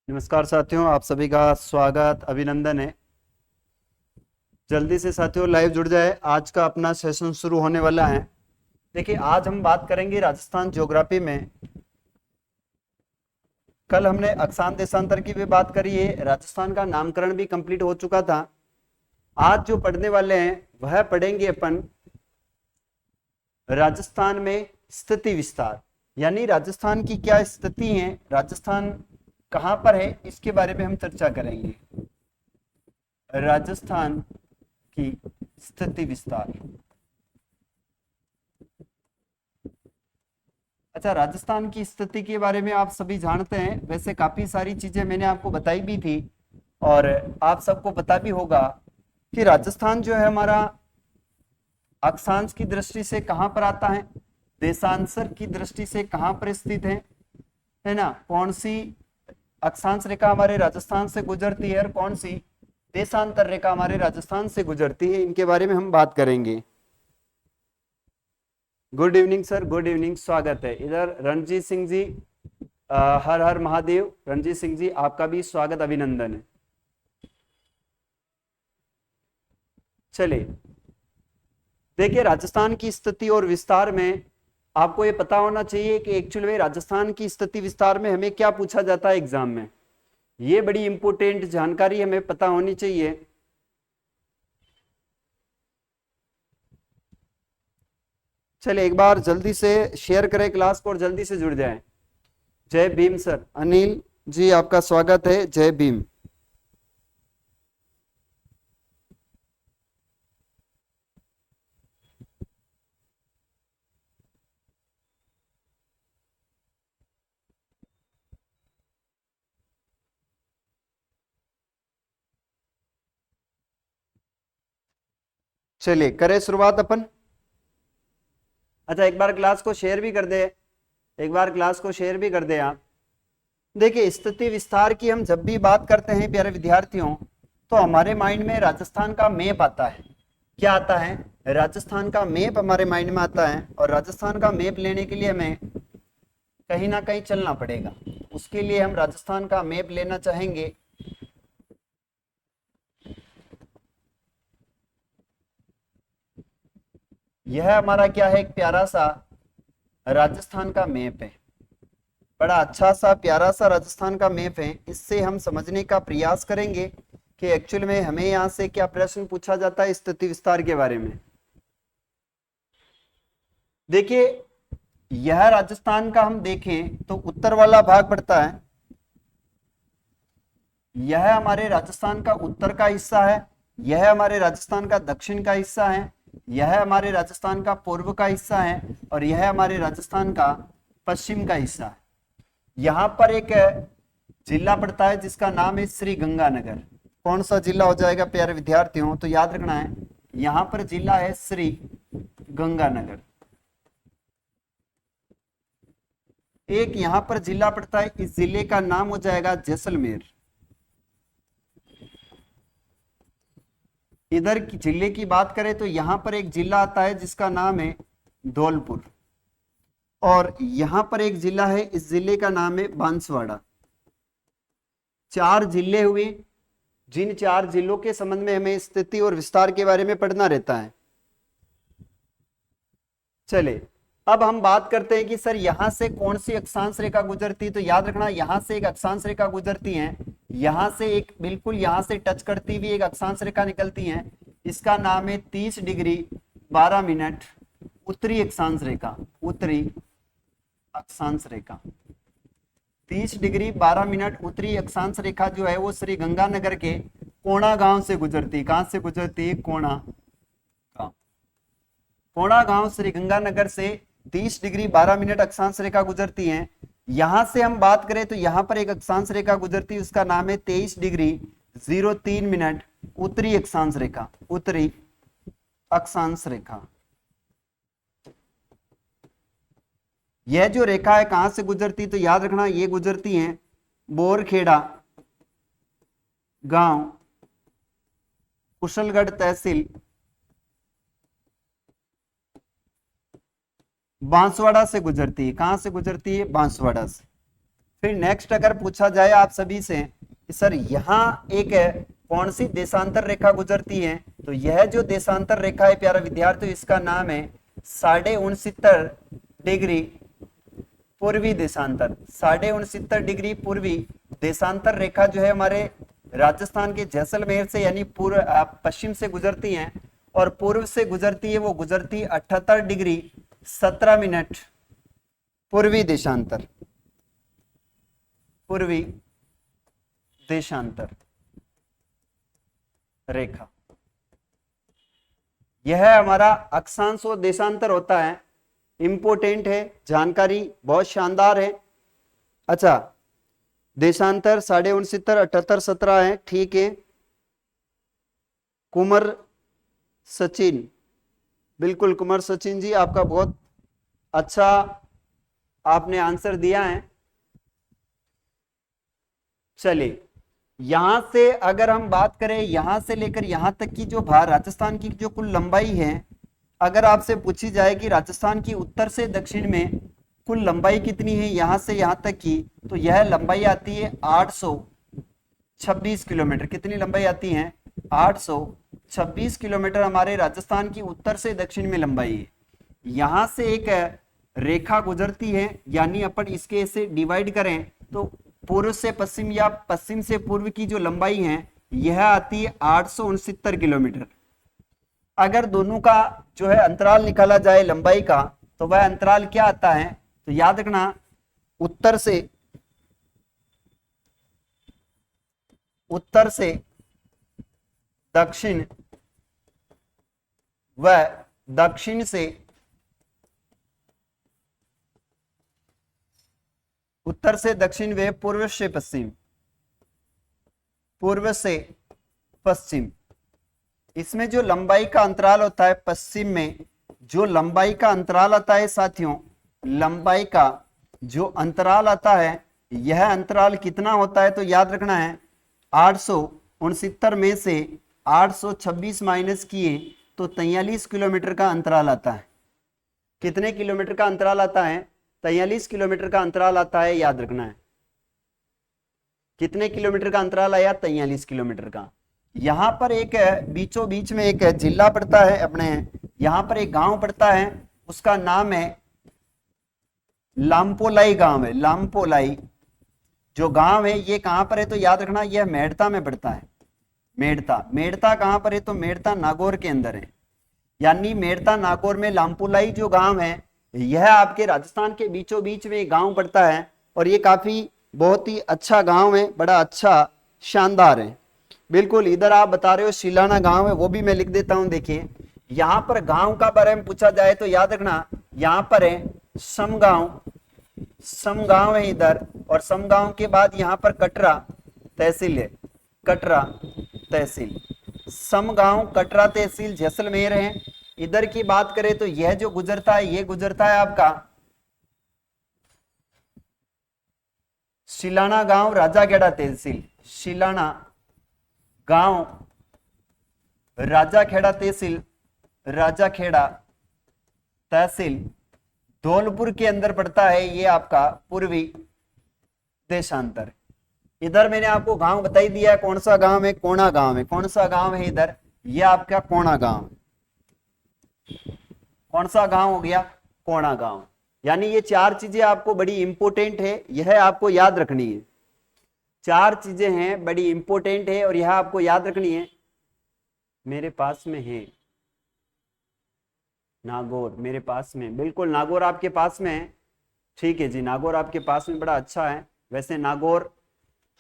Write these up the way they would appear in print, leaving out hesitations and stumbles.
नमस्कार साथियों, आप सभी का स्वागत अभिनंदन है। जल्दी से साथियों लाइव जुड़ जाए, आज का अपना सेशन शुरू होने वाला है। देखिए, आज हम बात करेंगे राजस्थान ज्योग्राफी में। कल हमने अक्षांश देशांतर की भी बात करी है, राजस्थान का नामकरण भी कंप्लीट हो चुका था। आज जो पढ़ने वाले हैं वह पढ़ेंगे अपन राजस्थान में स्थिति विस्तार, यानी राजस्थान की क्या स्थिति है, राजस्थान कहां पर है, इसके बारे में हम चर्चा करेंगे। राजस्थान की स्थिति विस्तार। अच्छा, राजस्थान की स्थिति के बारे में आप सभी जानते हैं, वैसे काफी सारी चीजें मैंने आपको बताई भी थी और आप सबको पता भी होगा कि राजस्थान जो है हमारा अक्षांश की दृष्टि से कहां पर आता है, देशांतर की दृष्टि से कहां पर स्थित है ना। कौन सी अक्षांश रेखा हमारे राजस्थान से गुजरती है और कौन सी देशांतर रेखा हमारे राजस्थान से गुजरती है, इनके बारे में हम बात करेंगे। Good evening sir, good evening, स्वागत है। इधर रणजीत सिंह जी, हर हर महादेव। रणजीत सिंह जी, आपका भी स्वागत अभिनंदन है। चलिए, देखिए, राजस्थान की स्थिति और विस्तार में आपको ये पता होना चाहिए कि एक्चुअल में राजस्थान की स्थिति विस्तार में हमें क्या पूछा जाता है एग्जाम में। ये बड़ी इंपॉर्टेंट जानकारी हमें पता होनी चाहिए। चलिए, एक बार जल्दी से शेयर करें क्लास को और जल्दी से जुड़ जाएं। जय भीम सर। अनिल जी, आपका स्वागत है। जय भीम। चलिए, करें शुरुआत अपन। अच्छा, एक बार क्लास को शेयर भी कर दे, एक बार क्लास को शेयर भी कर दे आप। देखिए, स्थिति विस्तार की हम जब भी बात करते हैं प्यारे विद्यार्थियों, तो हमारे माइंड में राजस्थान का मैप आता है। क्या आता है? राजस्थान का मैप हमारे माइंड में आता है और राजस्थान का मैप लेने के लिए हमें कहीं ना कहीं चलना पड़ेगा। उसके लिए हम राजस्थान का मैप लेना चाहेंगे। यह हमारा क्या है, एक प्यारा सा राजस्थान का मैप है। बड़ा अच्छा सा प्यारा सा राजस्थान का मैप है। इससे हम समझने का प्रयास करेंगे कि एक्चुअल में हमें यहाँ से क्या प्रश्न पूछा जाता है स्थिति विस्तार के बारे में। देखिए, यह राजस्थान का हम देखें तो उत्तर वाला भाग पड़ता है। यह हमारे राजस्थान का उत्तर का हिस्सा है, यह हमारे राजस्थान का दक्षिण का हिस्सा है, यह हमारे राजस्थान का पूर्व का हिस्सा है और यह हमारे राजस्थान का पश्चिम का हिस्सा है। यहाँ पर एक जिला पड़ता है जिसका नाम है श्री गंगानगर। कौन सा जिला हो जाएगा प्यारे विद्यार्थियों? तो याद रखना है, यहाँ पर जिला है श्री गंगानगर। एक यहाँ पर जिला पड़ता है, इस जिले का नाम हो जाएगा जैसलमेर। इधर की जिले की बात करें तो यहाँ पर एक जिला आता है जिसका नाम है धौलपुर और यहाँ पर एक जिला है, इस जिले का नाम है बांसवाड़ा। चार जिले हुए, जिन चार जिलों के संबंध में हमें स्थिति और विस्तार के बारे में पढ़ना रहता है। चले, अब हम बात करते हैं कि सर यहां से कौन सी अक्षांश रेखा गुजरती है। तो याद रखना, यहां से एक अक्षांश रेखा गुजरती है, यहां से एक बिल्कुल यहां से टच करती हुई एक अक्षांश रेखा निकलती है। इसका नाम है 30 डिग्री 12 मिनट उत्तरी अक्षांश रेखा। उत्तरी अक्षांश रेखा 30 डिग्री 12 मिनट उत्तरी अक्षांश रेखा जो है वो श्री गंगानगर के कोणा गांव से गुजरती है। कहां से गुजरती है? कोणा गांव। कोणा गांव श्री गंगानगर से 30 डिग्री 12 मिनट अक्षांश रेखा गुजरती है। यहां से हम बात करें तो यहां पर एक अक्षांश रेखा गुजरती है, उसका नाम है 23 डिग्री 03 मिनट उत्तरी अक्षांश रेखा। उत्तरी अक्षांश रेखा, यह जो रेखा है कहां से गुजरती? तो याद रखना, ये गुजरती है बोरखेड़ा गांव, कुशलगढ़ तहसील, बांसवाड़ा से गुजरती है। कहां से गुजरती है? बांसवाड़ा से। फिर नेक्स्ट अगर पूछा जाए आप सभी से कि सर यहाँ एक कौन सी देशांतर रेखा गुजरती है, तो यह जो देशांतर रेखा है प्यारा विद्यार्थियों, इसका नाम है 69.5 डिग्री पूर्वी देशांतर। 69.5 डिग्री पूर्वी देशांतर रेखा जो है हमारे राजस्थान के जैसलमेर से यानी पूर्व पश्चिम से गुजरती है, और पूर्व से गुजरती है वो गुजरती 78 डिग्री 17 मिनट पूर्वी देशांतर, पूर्वी देशांतर रेखा। यह हमारा अक्षांश और देशांतर होता है, इंपोर्टेंट है, जानकारी बहुत शानदार है। अच्छा, देशांतर 69.5 78 17 है, ठीक है। कुमार सचिन, बिल्कुल कुमार सचिन जी, आपका बहुत अच्छा आपने आंसर दिया है। चलिए, यहां से अगर हम बात करें, यहां से लेकर यहां तक की जो राजस्थान की जो कुल लंबाई है, अगर आपसे पूछी जाए कि राजस्थान की उत्तर से दक्षिण में कुल लंबाई कितनी है यहां से यहां तक की, तो यह लंबाई आती है 826 किलोमीटर। कितनी लंबाई आती है? 826 किलोमीटर हमारे राजस्थान की उत्तर से दक्षिण में लंबाई है। यहां से एक रेखा गुजरती है, यानी अपन इसके ऐसे डिवाइड करें तो पूर्व से पश्चिम या पश्चिम से पूर्व की जो लंबाई है यह आती है 869 किलोमीटर। अगर दोनों का जो है अंतराल निकाला जाए लंबाई का, तो वह अंतराल क्या आता है? तो याद रखना, उत्तर से दक्षिण व दक्षिण से उत्तर से दक्षिण व पूर्व से पश्चिम, पूर्व से पश्चिम, इसमें जो लंबाई का अंतराल होता है, पश्चिम में जो लंबाई का अंतराल आता है साथियों, लंबाई का जो अंतराल आता है, यह अंतराल कितना होता है? तो याद रखना है 869 में से 826 माइनस किए तो 43 किलोमीटर का अंतराल आता है। कितने किलोमीटर का अंतराल आता है? 43 किलोमीटर का अंतराल आता है, याद रखना है। कितने किलोमीटर का अंतराल आया? 43 किलोमीटर का। यहां पर एक बीचों बीच में एक जिला पड़ता है, अपने यहां पर एक गांव पड़ता है, उसका नाम है लामपोलाई गांव है। लामपोलाई जो गांव है ये कहां पर है? तो याद रखना यह मेड़ता में पड़ता है। मेड़ता कहां पर है? तो मेड़ता नागौर के अंदर है, यानी मेड़ता नागौर में लामपोलाई जो गांव है यह आपके राजस्थान के बीचों बीच में एक गांव पड़ता है, और ये काफी बहुत ही अच्छा गांव है, बड़ा अच्छा शानदार है। बिल्कुल, इधर आप बता रहे हो शिलाना गांव है, वो भी मैं लिख देता हूं। देखिए, यहां पर गांव का बारे में पूछा जाए तो याद रखना यहां पर है समगांव है इधर, और समगांव के बाद यहां पर कटरा तहसील है। कटरा तहसील, समगांव कटरा तहसील जैसलमेर है। इधर की बात करें तो यह जो गुजरता है, ये गुजरता है आपका शिलाना गांव राजाखेड़ा तहसील। शिलाना गांव राजाखेड़ा तहसील, राजाखेड़ा तहसील धौलपुर के अंदर पड़ता है, ये आपका पूर्वी देशांतर। इधर मैंने आपको गांव बताई दिया है, कौन सा गांव है? कोणा गांव है। कौन सा गांव है इधर? ये आपका कोणा गांव। कौन सा गांव हो गया? कोणा गांव। यानी ये चार चीजें आपको बड़ी इंपॉर्टेंट है, यह आपको याद रखनी है। चार चीजें हैं बड़ी इंपॉर्टेंट है और यह आपको याद रखनी है। मेरे पास में है नागौर, मेरे पास में, बिल्कुल नागौर आपके पास में है। ठीक है जी, नागौर आपके पास में, बड़ा अच्छा है। वैसे नागौर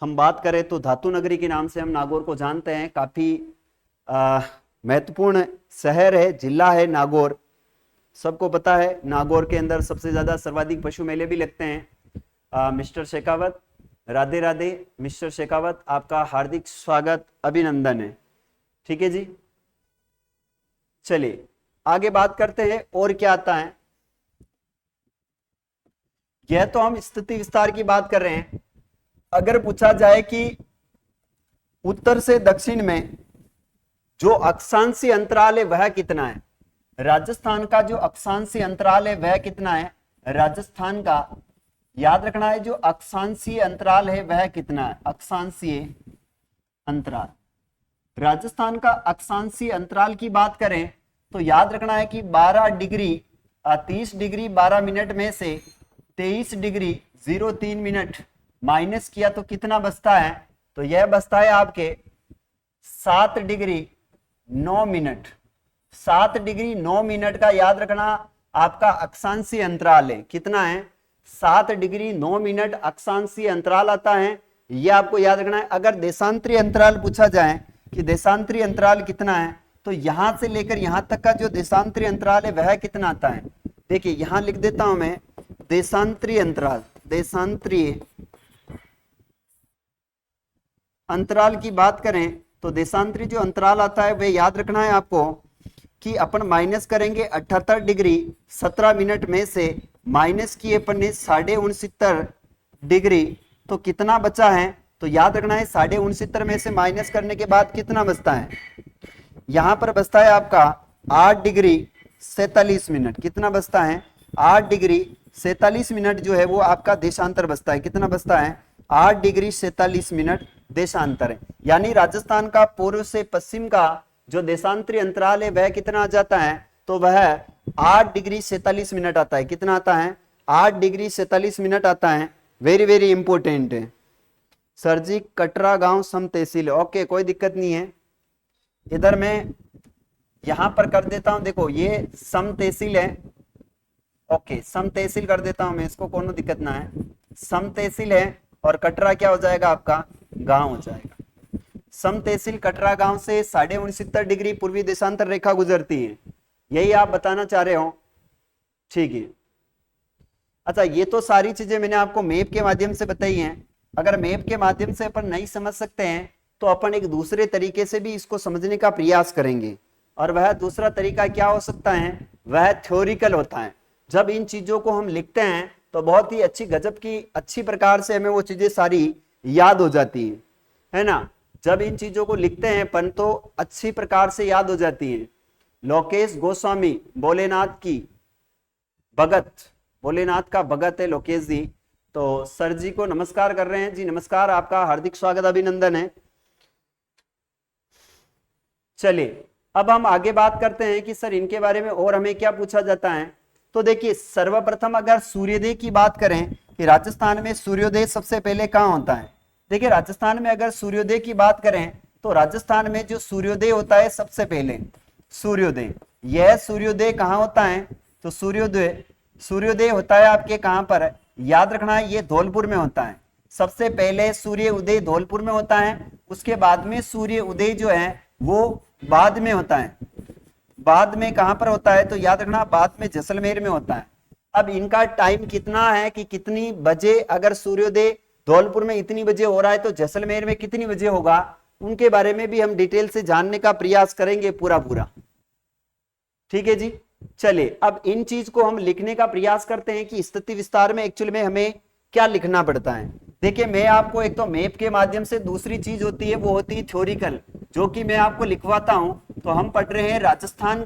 हम बात करें तो धातु नगरी के नाम से हम नागौर को जानते हैं। काफी महत्वपूर्ण शहर है, जिला है नागौर, सबको पता है। नागौर के अंदर सबसे ज्यादा सर्वाधिक पशु मेले भी लगते हैं। मिस्टर शेखावत, राधे राधे मिस्टर शेखावत, आपका हार्दिक स्वागत, अभिनंदन है। ठीक है जी, चलिए आगे बात करते हैं और क्या आता है। यह तो हम स्थिति विस्तार की बात कर रहे हैं। अगर पूछा जाए कि उत्तर से दक्षिण में जो अक्षांशीय अंतराल है वह कितना है, राजस्थान का जो अक्षांशीय अंतराल है वह कितना है? राजस्थान का याद रखना है जो अक्षांशीय अंतराल है वह कितना है, अक्षांशीय अंतराल। राजस्थान का अक्षांशीय अंतराल की बात करें तो याद रखना है कि 12 डिग्री 30 डिग्री 12 मिनट में से 23 डिग्री 03 मिनट माइनस किया तो कितना बचता है, तो यह बचता है आपके 7 डिग्री 9 मिनट। 7 डिग्री 9 मिनट का याद रखना आपका अक्षांशीय अंतराल है। कितना है, 7 डिग्री 9 मिनट अक्षांशीय अंतराल आता है। यह आपको याद रखना है। अगर देशांतरीय अंतराल पूछा जाए कि देशांतरीय अंतराल कितना है, तो यहां से लेकर यहां तक का जो देशांतरीय अंतराल है वह कितना आता है। देखिए यहां लिख देता हूं मैं देशांतरीय अंतराल। देशांतरीय अंतराल की बात करें तो देशांतरीय जो अंतराल आता है वह याद रखना है आपको कि अपन माइनस करेंगे 78 डिग्री 17 मिनट में से माइनस किए अपन ने 69.5 डिग्री, तो कितना बचा है, तो याद रखना है 69.5 में से माइनस करने के बाद कितना बचता है, यहां पर बचता है आपका 8 डिग्री 47 मिनट। कितना बचता है, 8 डिग्री 47 मिनट जो है वो आपका देशांतर बचता है। कितना बचता है, 8 डिग्री 47 मिनट देशांतर है। यानी राजस्थान का पूर्व से पश्चिम का जो देशांतरीय अंतराल है वह कितना आ जाता है, तो वह 8 डिग्री 47 मिनट आता है। कितना आता है, 8 डिग्री 47 मिनट आता है। वेरी वेरी इंपोर्टेंट है सर जी। कटरा गांव सम तहसील, ओके कोई दिक्कत नहीं है। इधर मैं यहां पर कर देता हूं, देखो ये सम तहसील है, ओके सम तहसील कर देता हूं मैं इसको, कोनो दिक्कत ना है। सम तहसील है और कटरा क्या हो जाएगा आपका गांव हो जाएगा। सम तहसील कटरा गांव से 69.5 डिग्री पूर्वी देशांतर रेखा गुजरती है, यही आप बताना चाह रहे हो, ठीक है। अच्छा ये तो सारी चीजें मैंने आपको मैप के माध्यम से बताई हैं। अगर मैप के माध्यम से अपन नहीं समझ सकते हैं तो अपन एक दूसरे तरीके से भी इसको समझने का प्रयास करेंगे, और वह दूसरा तरीका क्या हो सकता है, वह थ्योरिकल होता है। जब इन चीजों को हम लिखते हैं तो बहुत ही अच्छी गजब की अच्छी प्रकार से हमें वो चीजें सारी याद हो जाती है ना। जब इन चीजों को लिखते हैं अपन तो अच्छी प्रकार से याद हो जाती है। लोकेश गोस्वामी भोलेनाथ की भगत, भोलेनाथ का भगत है लोकेश जी, तो सर जी को नमस्कार कर रहे हैं जी, नमस्कार, आपका हार्दिक स्वागत अभिनंदन है। चलिए अब हम आगे बात करते हैं कि सर इनके बारे में और हमें क्या पूछा जाता है। तो देखिए सर्वप्रथम अगर सूर्योदय की बात करें कि राजस्थान में सूर्योदय सबसे पहले कहाँ होता है। देखिए राजस्थान में अगर सूर्योदय की बात करें तो राजस्थान में जो सूर्योदय होता है सबसे पहले सूर्योदय, यह सूर्योदय कहाँ होता है, तो सूर्योदय होता है आपके कहां पर, याद रखना है ये धौलपुर में होता है। सबसे पहले सूर्य उदय धौलपुर में होता है, उसके बाद में सूर्य उदय जो है वो बाद में होता है। बाद में कहां पर होता है, तो याद रखना बाद में जैसलमेर में होता है। अब इनका टाइम कितना है कि कितनी बजे, अगर सूर्योदय धौलपुर में इतनी बजे हो रहा है तो जैसलमेर में कितनी बजे होगा, उनके बारे में भी हम डिटेल से जानने का प्रयास करेंगे पूरा। ठीक है जी। चलिए अब इन चीज को हम लिखने का प्रयास करते हैं कि स्थिति विस्तार में एक्चुअल में हमें क्या लिखना पड़ता है। देखिए मैं आपको एक तो मैप के माध्यम से, दूसरी चीज होती है वो होती है थ्योरिकल, जो कि मैं आपको लिखवाता हूं। तो हम पढ़ रहे हैं राजस्थान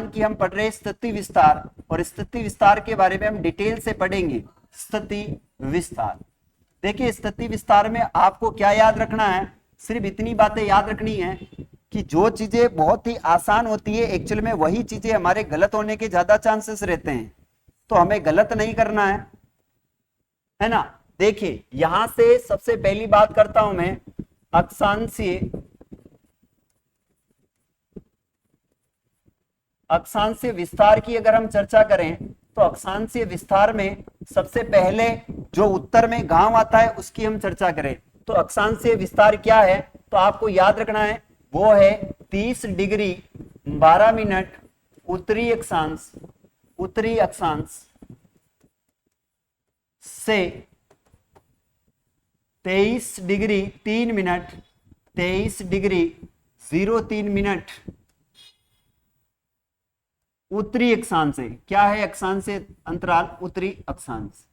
की हम पढ़ रहे हैं स्थिति विस्तार, और स्थिति विस्तार के बारे में हम डिटेल से पढ़ेंगे। स्थिति विस्तार, देखिए स्थिति विस्तार में आपको क्या याद रखना है, सिर्फ इतनी बातें याद रखनी है कि जो चीजें बहुत ही आसान होती है एक्चुअल में वही चीजें हमारे गलत होने के ज्यादा चांसेस रहते हैं, तो हमें गलत नहीं करना है ना। देखिए यहां से सबसे पहली बात करता हूं मैं अक्षांशीय विस्तार की। अगर हम चर्चा करें तो अक्षांशीय विस्तार में सबसे पहले जो उत्तर में गांव आता है उसकी हम चर्चा करें तो अक्षांशीय विस्तार क्या है, तो आपको याद रखना है वो है 30 डिग्री 12 मिनट उत्तरी अक्षांश से 23 डिग्री 3 मिनट 23 डिग्री 03 मिनट उत्तरी अक्षांश से। क्या है अक्षांश से अंतराल, उत्तरी अक्षांश।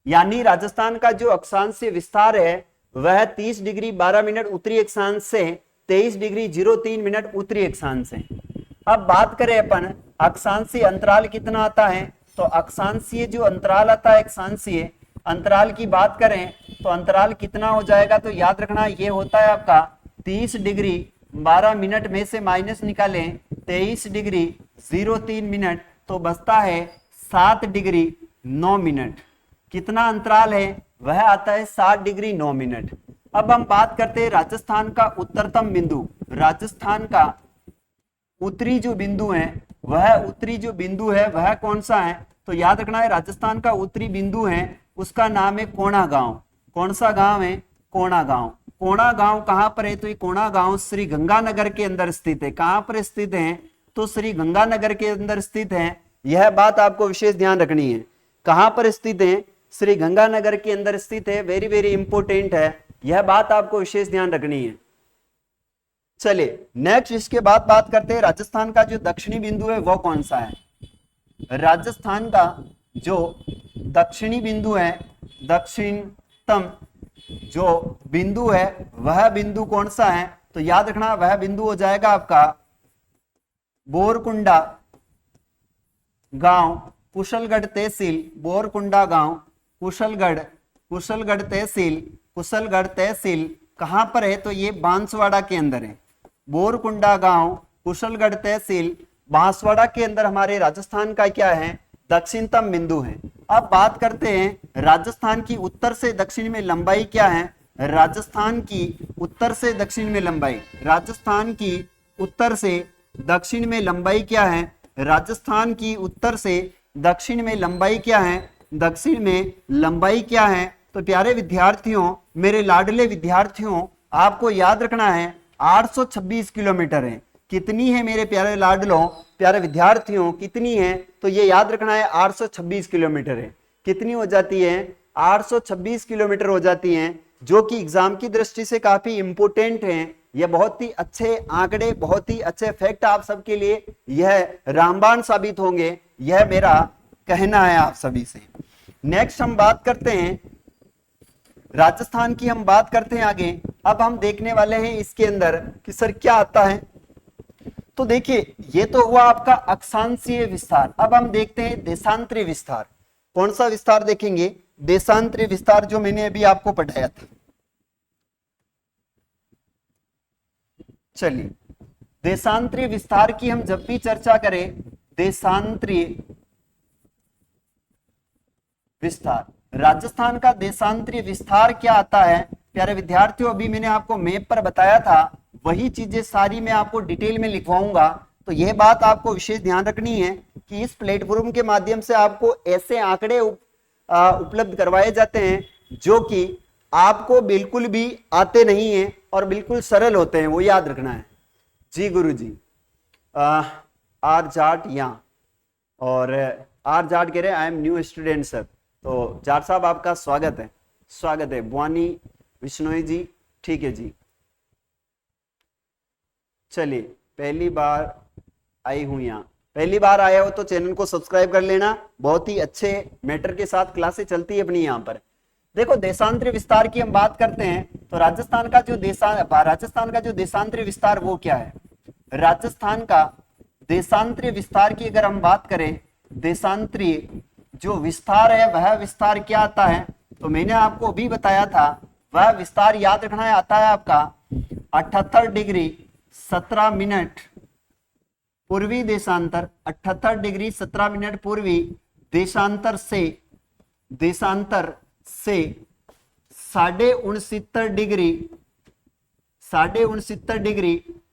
यानी राजस्थान का जो अक्षांशीय विस्तार है वह 30 डिग्री 12 मिनट उत्तरी अक्षांश से 23 डिग्री 03 मिनट उत्तरी अक्षांश से। अब बात करें अपन अक्षांशीय अंतराल कितना आता है, तो अक्षांशीय जो अंतराल आता है, अक्षांशीय अंतराल की बात करें तो अंतराल कितना हो जाएगा, तो याद रखना ये होता है आपका 30 डिग्री 12 मिनट में से माइनस निकालें 23 डिग्री 03 मिनट, तो बचता है 7 डिग्री 9 मिनट। कितना अंतराल है, वह आता है 7 डिग्री 9 मिनट। अब हम बात करते हैं राजस्थान का उत्तरतम बिंदु। राजस्थान का उत्तरी जो बिंदु है, वह कौन सा है, तो याद रखना है राजस्थान का उत्तरी बिंदु है, उसका नाम है कोणा गांव। कौन सा गांव है, कोणा गांव। कोणा गांव कहां पर है, तो ये कोणा गांव श्री गंगानगर के अंदर स्थित है। कहां पर स्थित है, तो श्री गंगानगर के अंदर स्थित है। यह बात आपको विशेष ध्यान रखनी है, कहां पर स्थित है, श्री गंगानगर के अंदर स्थित है। वेरी वेरी इंपोर्टेंट है, यह बात आपको विशेष ध्यान रखनी है। चलिए नेक्स्ट, इसके बाद बात करते हैं राजस्थान का जो दक्षिणी बिंदु है वो कौन सा है। राजस्थान का जो दक्षिणी बिंदु है, दक्षिणतम जो बिंदु है, वह बिंदु कौन सा है, तो याद रखना वह बिंदु हो जाएगा आपका बोरकुंडा गांव, कुशलगढ़ तहसील। बोरकुंडा गांव, कुशलगढ़ तहसील कहां पर है, तो ये बांसवाड़ा के अंदर है। बोरकुंडा गांव, कुशलगढ़ तहसील, बांसवाड़ा के अंदर हमारे राजस्थान का क्या है, दक्षिणतम बिंदु है। अब बात करते हैं राजस्थान की उत्तर से दक्षिण में लंबाई क्या है। राजस्थान की उत्तर से दक्षिण में लंबाई, राजस्थान की उत्तर से दक्षिण में लंबाई क्या है, राजस्थान की उत्तर से दक्षिण में लंबाई क्या है, दक्षिण में लंबाई क्या है, तो प्यारे विद्यार्थियों, मेरे लाडले विद्यार्थियों, आपको याद रखना है 826 किलोमीटर है। कितनी है मेरे प्यारे लाडलों, प्यारे विद्यार्थियों, कितनी है, तो ये याद रखना है 826 किलोमीटर है। कितनी हो जाती है, 826 किलोमीटर हो जाती है, जो कि एग्जाम की दृष्टि से काफी इंपोर्टेंट है। यह बहुत ही अच्छे आंकड़े, बहुत ही अच्छे फैक्ट आप सबके लिए यह रामबाण साबित होंगे, यह मेरा कहना है आप सभी से। नेक्स्ट हम बात करते हैं राजस्थान की, हम बात करते हैं आगे। अब हम देखने वाले हैं इसके अंदर कि सर क्या आता है, तो देखिए ये तो हुआ आपका अक्षांशीय विस्तार। अब हम देखते हैं देशांतरी विस्तार। कौन सा विस्तार देखेंगे, देशांतरी विस्तार, जो मैंने अभी आपको पढ़ाया था। चलिए देशांतरी विस्तार की हम जब भी चर्चा करें, देशांतरी विस्तार, राजस्थान का देशांतरी विस्तार क्या आता है प्यारे विद्यार्थियों, अभी मैंने आपको मैप पर बताया था, वही चीजें सारी मैं आपको डिटेल में लिखवाऊंगा। तो यह बात आपको विशेष ध्यान रखनी है कि इस प्लेटफॉर्म के माध्यम से आपको ऐसे आंकड़े उपलब्ध करवाए जाते हैं जो कि आपको बिल्कुल भी आते नहीं हैं और बिल्कुल सरल होते हैं, वो याद रखना है। जी गुरु जी, आर जाट यहाँ, और आर जाट कह रहे हैं I am new student sir. तो जाट साहब आपका स्वागत है। बुआनी विश्नोई जी, ठीक है जी। चलिए पहली बार आई हूं यहाँ, पहली बार आया हो तो चैनल को सब्सक्राइब कर लेना, बहुत ही अच्छे मैटर के साथ क्लासें चलती है अपनी यहाँ पर। देखो देशांतरी विस्तार की हम बात करते हैं, तो राजस्थान का जो देशांतरी विस्तार वो क्या है। राजस्थान का देशांतरी विस्तार की अगर हम बात करें, देशांतरी जो विस्तार है वह विस्तार क्या आता है, तो मैंने आपको अभी बताया था, वह विस्तार याद रखना है आता है आपका 78 डिग्री 17 मिनट पूर्वी देशांतर, 78 डिग्री 17 मिनट पूर्वी देशांतर से 69.5 डिग्री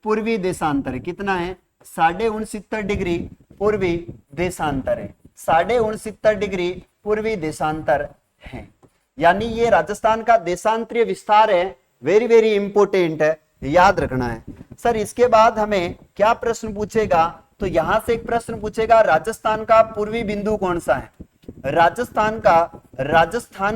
पूर्वी देशांतर। कितना है, 69.5 डिग्री पूर्वी देशांतर है, 69.5 डिग्री पूर्वी देशांतर है। यानी ये राजस्थान का देशांतरीय विस्तार है, वेरी वेरी इंपोर्टेंट है, याद रखना है। सर इसके बाद हमें क्या प्रश्न पूछेगा, तो यहां से एक प्रश्न पूछेगा, राजस्थान का पूर्वी बिंदु कौन सा है। राजस्थान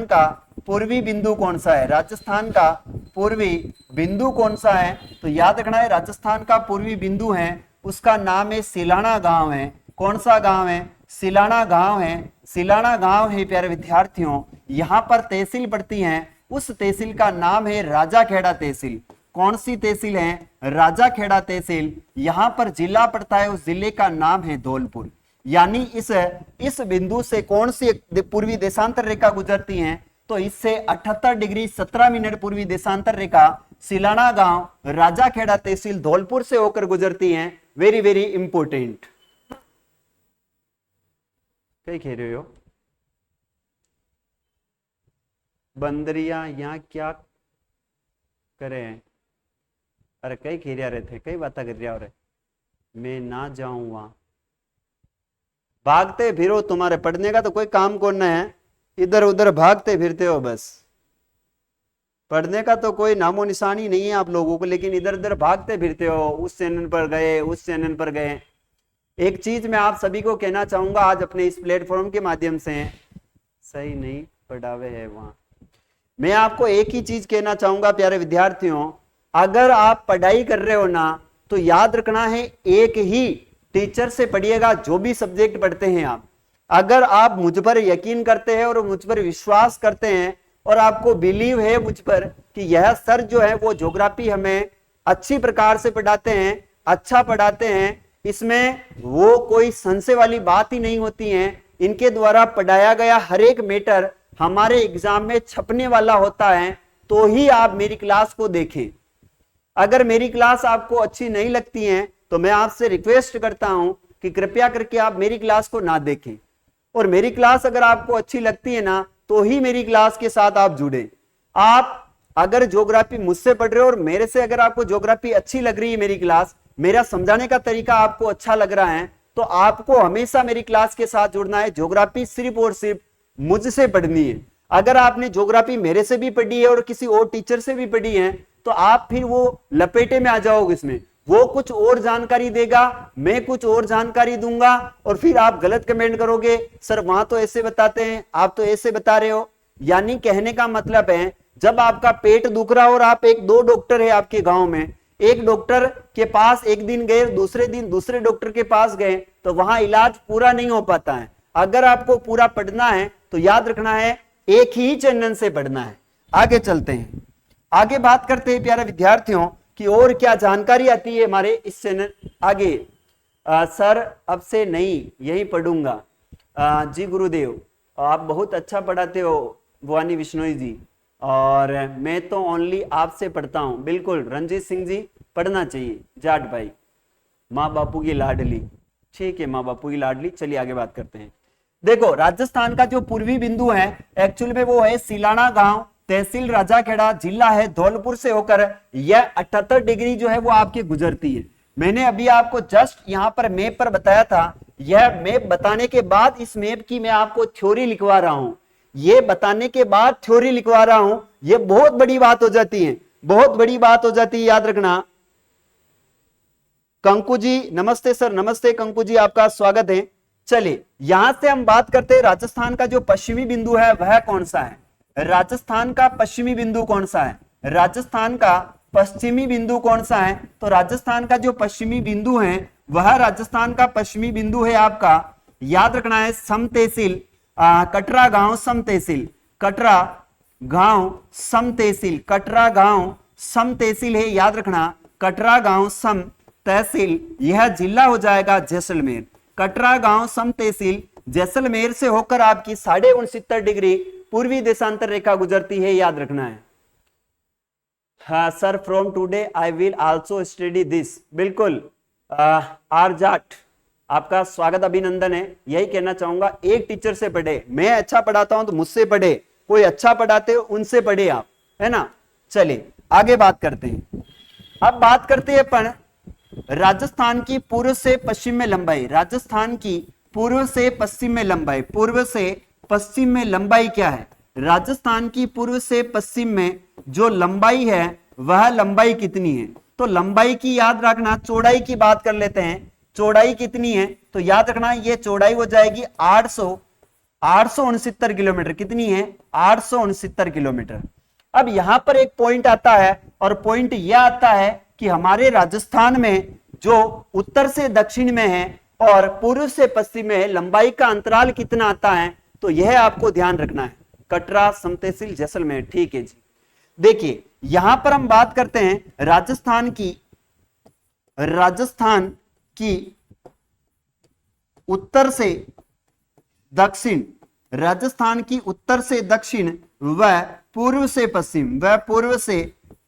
का पूर्वी बिंदु कौन सा है, राजस्थान का पूर्वी बिंदु कौन सा है, तो याद रखना है राजस्थान का पूर्वी बिंदु है, उसका नाम है सिलाना गांव है। कौन सा गांव है, सिलाना गांव है। सिलाना गांव है प्यारे विद्यार्थियों, यहाँ पर तहसील पड़ती है, उस तहसील का नाम है राजाखेड़ा तहसील। कौन सी तहसील है? राजाखेड़ा तहसील। यहां पर जिला पड़ता है, उस जिले का नाम है धौलपुर। यानी इस बिंदु से कौन सी पूर्वी देशांतर रेखा गुजरती है? तो इससे 78 डिग्री 17 मिनट पूर्वी देशांतर रेखा सिलाना गांव, राजाखेड़ा तहसील, धौलपुर से होकर गुजरती है। Very very important. कई कह रहे हो बंदरिया यहाँ क्या करें? अरे कई खेरिया रहे थे, कई बातें कर रहा, मैं ना जाऊं वहां। भागते फिरो, तुम्हारे पढ़ने का तो कोई काम कौन है, इधर उधर भागते फिरते हो बस। पढ़ने का तो कोई नामो निशानी नहीं है आप लोगों को, लेकिन इधर उधर भागते फिरते हो, उस चैनल पर गए, उस चैनल पर गए। एक चीज मैं आप सभी को कहना चाहूंगा आज अपने इस प्लेटफॉर्म के माध्यम से, सही नहीं पढ़ावे है वहां। मैं आपको एक ही चीज कहना चाहूंगा प्यारे विद्यार्थियों, अगर आप पढ़ाई कर रहे हो ना तो याद रखना है एक ही टीचर से पढ़िएगा जो भी सब्जेक्ट पढ़ते हैं आप। अगर आप मुझ पर यकीन करते हैं और मुझ पर विश्वास करते हैं और आपको बिलीव है मुझ पर कि यह सर जो है वो ज्योग्राफी हमें अच्छी प्रकार से पढ़ाते हैं, अच्छा पढ़ाते हैं, इसमें वो कोई संशय वाली बात ही नहीं होती है, इनके द्वारा पढ़ाया गया हर एक मैटर हमारे एग्जाम में छपने वाला होता है, तो ही आप मेरी क्लास को देखें। अगर मेरी क्लास आपको अच्छी नहीं लगती है तो मैं आपसे रिक्वेस्ट करता हूं कि कृपया करके आप मेरी क्लास को ना देखें, और मेरी क्लास अगर आपको अच्छी लगती है ना तो ही मेरी क्लास के साथ आप जुड़े। आप अगर ज्योग्राफी मुझसे पढ़ रहे हो और मेरे से अगर आपको ज्योग्राफी अच्छी लग रही है, मेरी क्लास, मेरा समझाने का तरीका आपको अच्छा लग रहा है, तो आपको हमेशा मेरी क्लास के साथ जुड़ना है। ज्योग्राफी सिर्फ और सिर्फ मुझसे पढ़नी है। अगर आपने ज्योग्राफी मेरे से भी पढ़ी है और किसी और टीचर से भी पढ़ी है तो आप फिर वो लपेटे में आ जाओगे इसमें, वो कुछ और जानकारी देगा, मैं कुछ और जानकारी दूंगा, और फिर आप गलत कमेंट करोगे, सर वहां तो ऐसे बताते हैं, आप तो ऐसे बता रहे हो। यानी कहने का मतलब है जब आपका पेट दुख रहा और आप एक दो डॉक्टर है आपके गांव में, एक डॉक्टर के पास एक दिन गए, दूसरे दिन दूसरे डॉक्टर के पास गए, तो वहां इलाज पूरा नहीं हो पाता है। अगर आपको पूरा पढ़ना है तो याद रखना है एक ही चैनल से पढ़ना है। आगे चलते हैं, आगे बात करते हैं प्यारे विद्यार्थियों कि और क्या जानकारी आती है हमारे इस चैनल। आगे सर अब से नहीं यही पढ़ूंगा। जी गुरुदेव, आप बहुत अच्छा पढ़ाते हो भवानी बिश्नोई जी, और मैं तो ओनली आपसे पढ़ता हूं। बिल्कुल रंजीत सिंह जी, पढ़ना चाहिए। जाट भाई, माँ बापू की लाडली, ठीक है माँ बापू की लाडली। चलिए आगे बात करते हैं। देखो राजस्थान का जो पूर्वी बिंदु है एक्चुअल में वो है सिलाना गांव, तहसील राजाखेड़ा, जिला है धौलपुर से होकर यह 78 डिग्री जो है वो आपके गुजरती है। मैंने अभी आपको जस्ट यहां पर मैप पर बताया था। यह मैप बताने के बाद इस मैप की मैं आपको थ्योरी लिखवा रहा हूं, ये बताने के बाद थ्योरी लिखवा रहा हूं। ये बहुत बड़ी बात हो जाती है, बहुत बड़ी बात हो जाती है, याद रखना। कंकु जी नमस्ते सर, नमस्ते कंकु जी, आपका स्वागत है। चलिए यहां से हम बात करते हैं राजस्थान का जो पश्चिमी बिंदु है वह कौन सा है। राजस्थान का पश्चिमी बिंदु कौन सा है? राजस्थान का पश्चिमी बिंदु कौन सा है? तो राजस्थान का जो पश्चिमी बिंदु है वह राजस्थान का पश्चिमी बिंदु है आपका, याद रखना है, सम तहसील कटरा गांव सम तहसील, कटरा गांव सम तहसील, कटरा गांव सम तहसील है, याद रखना, कटरा गांव सम तहसील। यह जिला हो जाएगा जैसलमेर। कटरा गांव सम तहसील जैसलमेर से होकर आपकी 69.5 डिग्री पूर्वी देशांतर रेखा गुजरती है, याद रखना है। हाँ sir, from today I will also study this. बिल्कुल आर जाट, आपका स्वागत, अभिनंदन है। यही कहना चाहूंगा, एक टीचर से पढ़े। मैं अच्छा पढ़ाता हूं तो मुझसे पढ़े, कोई अच्छा पढ़ाते हो उनसे पढ़े आप, है ना। चलिए आगे बात करते हैं। अब बात करते हैं अपन राजस्थान की पूर्व से पश्चिम में लंबाई। राजस्थान की पूर्व से पश्चिम में लंबाई, पूर्व से पश्चिम में लंबाई क्या है? राजस्थान की पूर्व से पश्चिम में जो लंबाई है वह लंबाई कितनी है? तो लंबाई की याद रखना, चौड़ाई की बात कर लेते हैं। चौड़ाई कितनी है? तो याद रखना ये चौड़ाई हो जाएगी 869 किलोमीटर। कितनी है? 869 किलोमीटर। अब यहां पर एक पॉइंट आता है, और पॉइंट यह आता है कि हमारे राजस्थान में जो उत्तर से दक्षिण में है और पूर्व से पश्चिम में है, लंबाई का अंतराल कितना आता है? तो यह आपको ध्यान रखना है। कटरा, सम तहसील, जैसलमेर, ठीक है जी। देखिए यहां पर हम बात करते हैं राजस्थान की उत्तर से दक्षिण, राजस्थान की उत्तर से दक्षिण व पूर्व से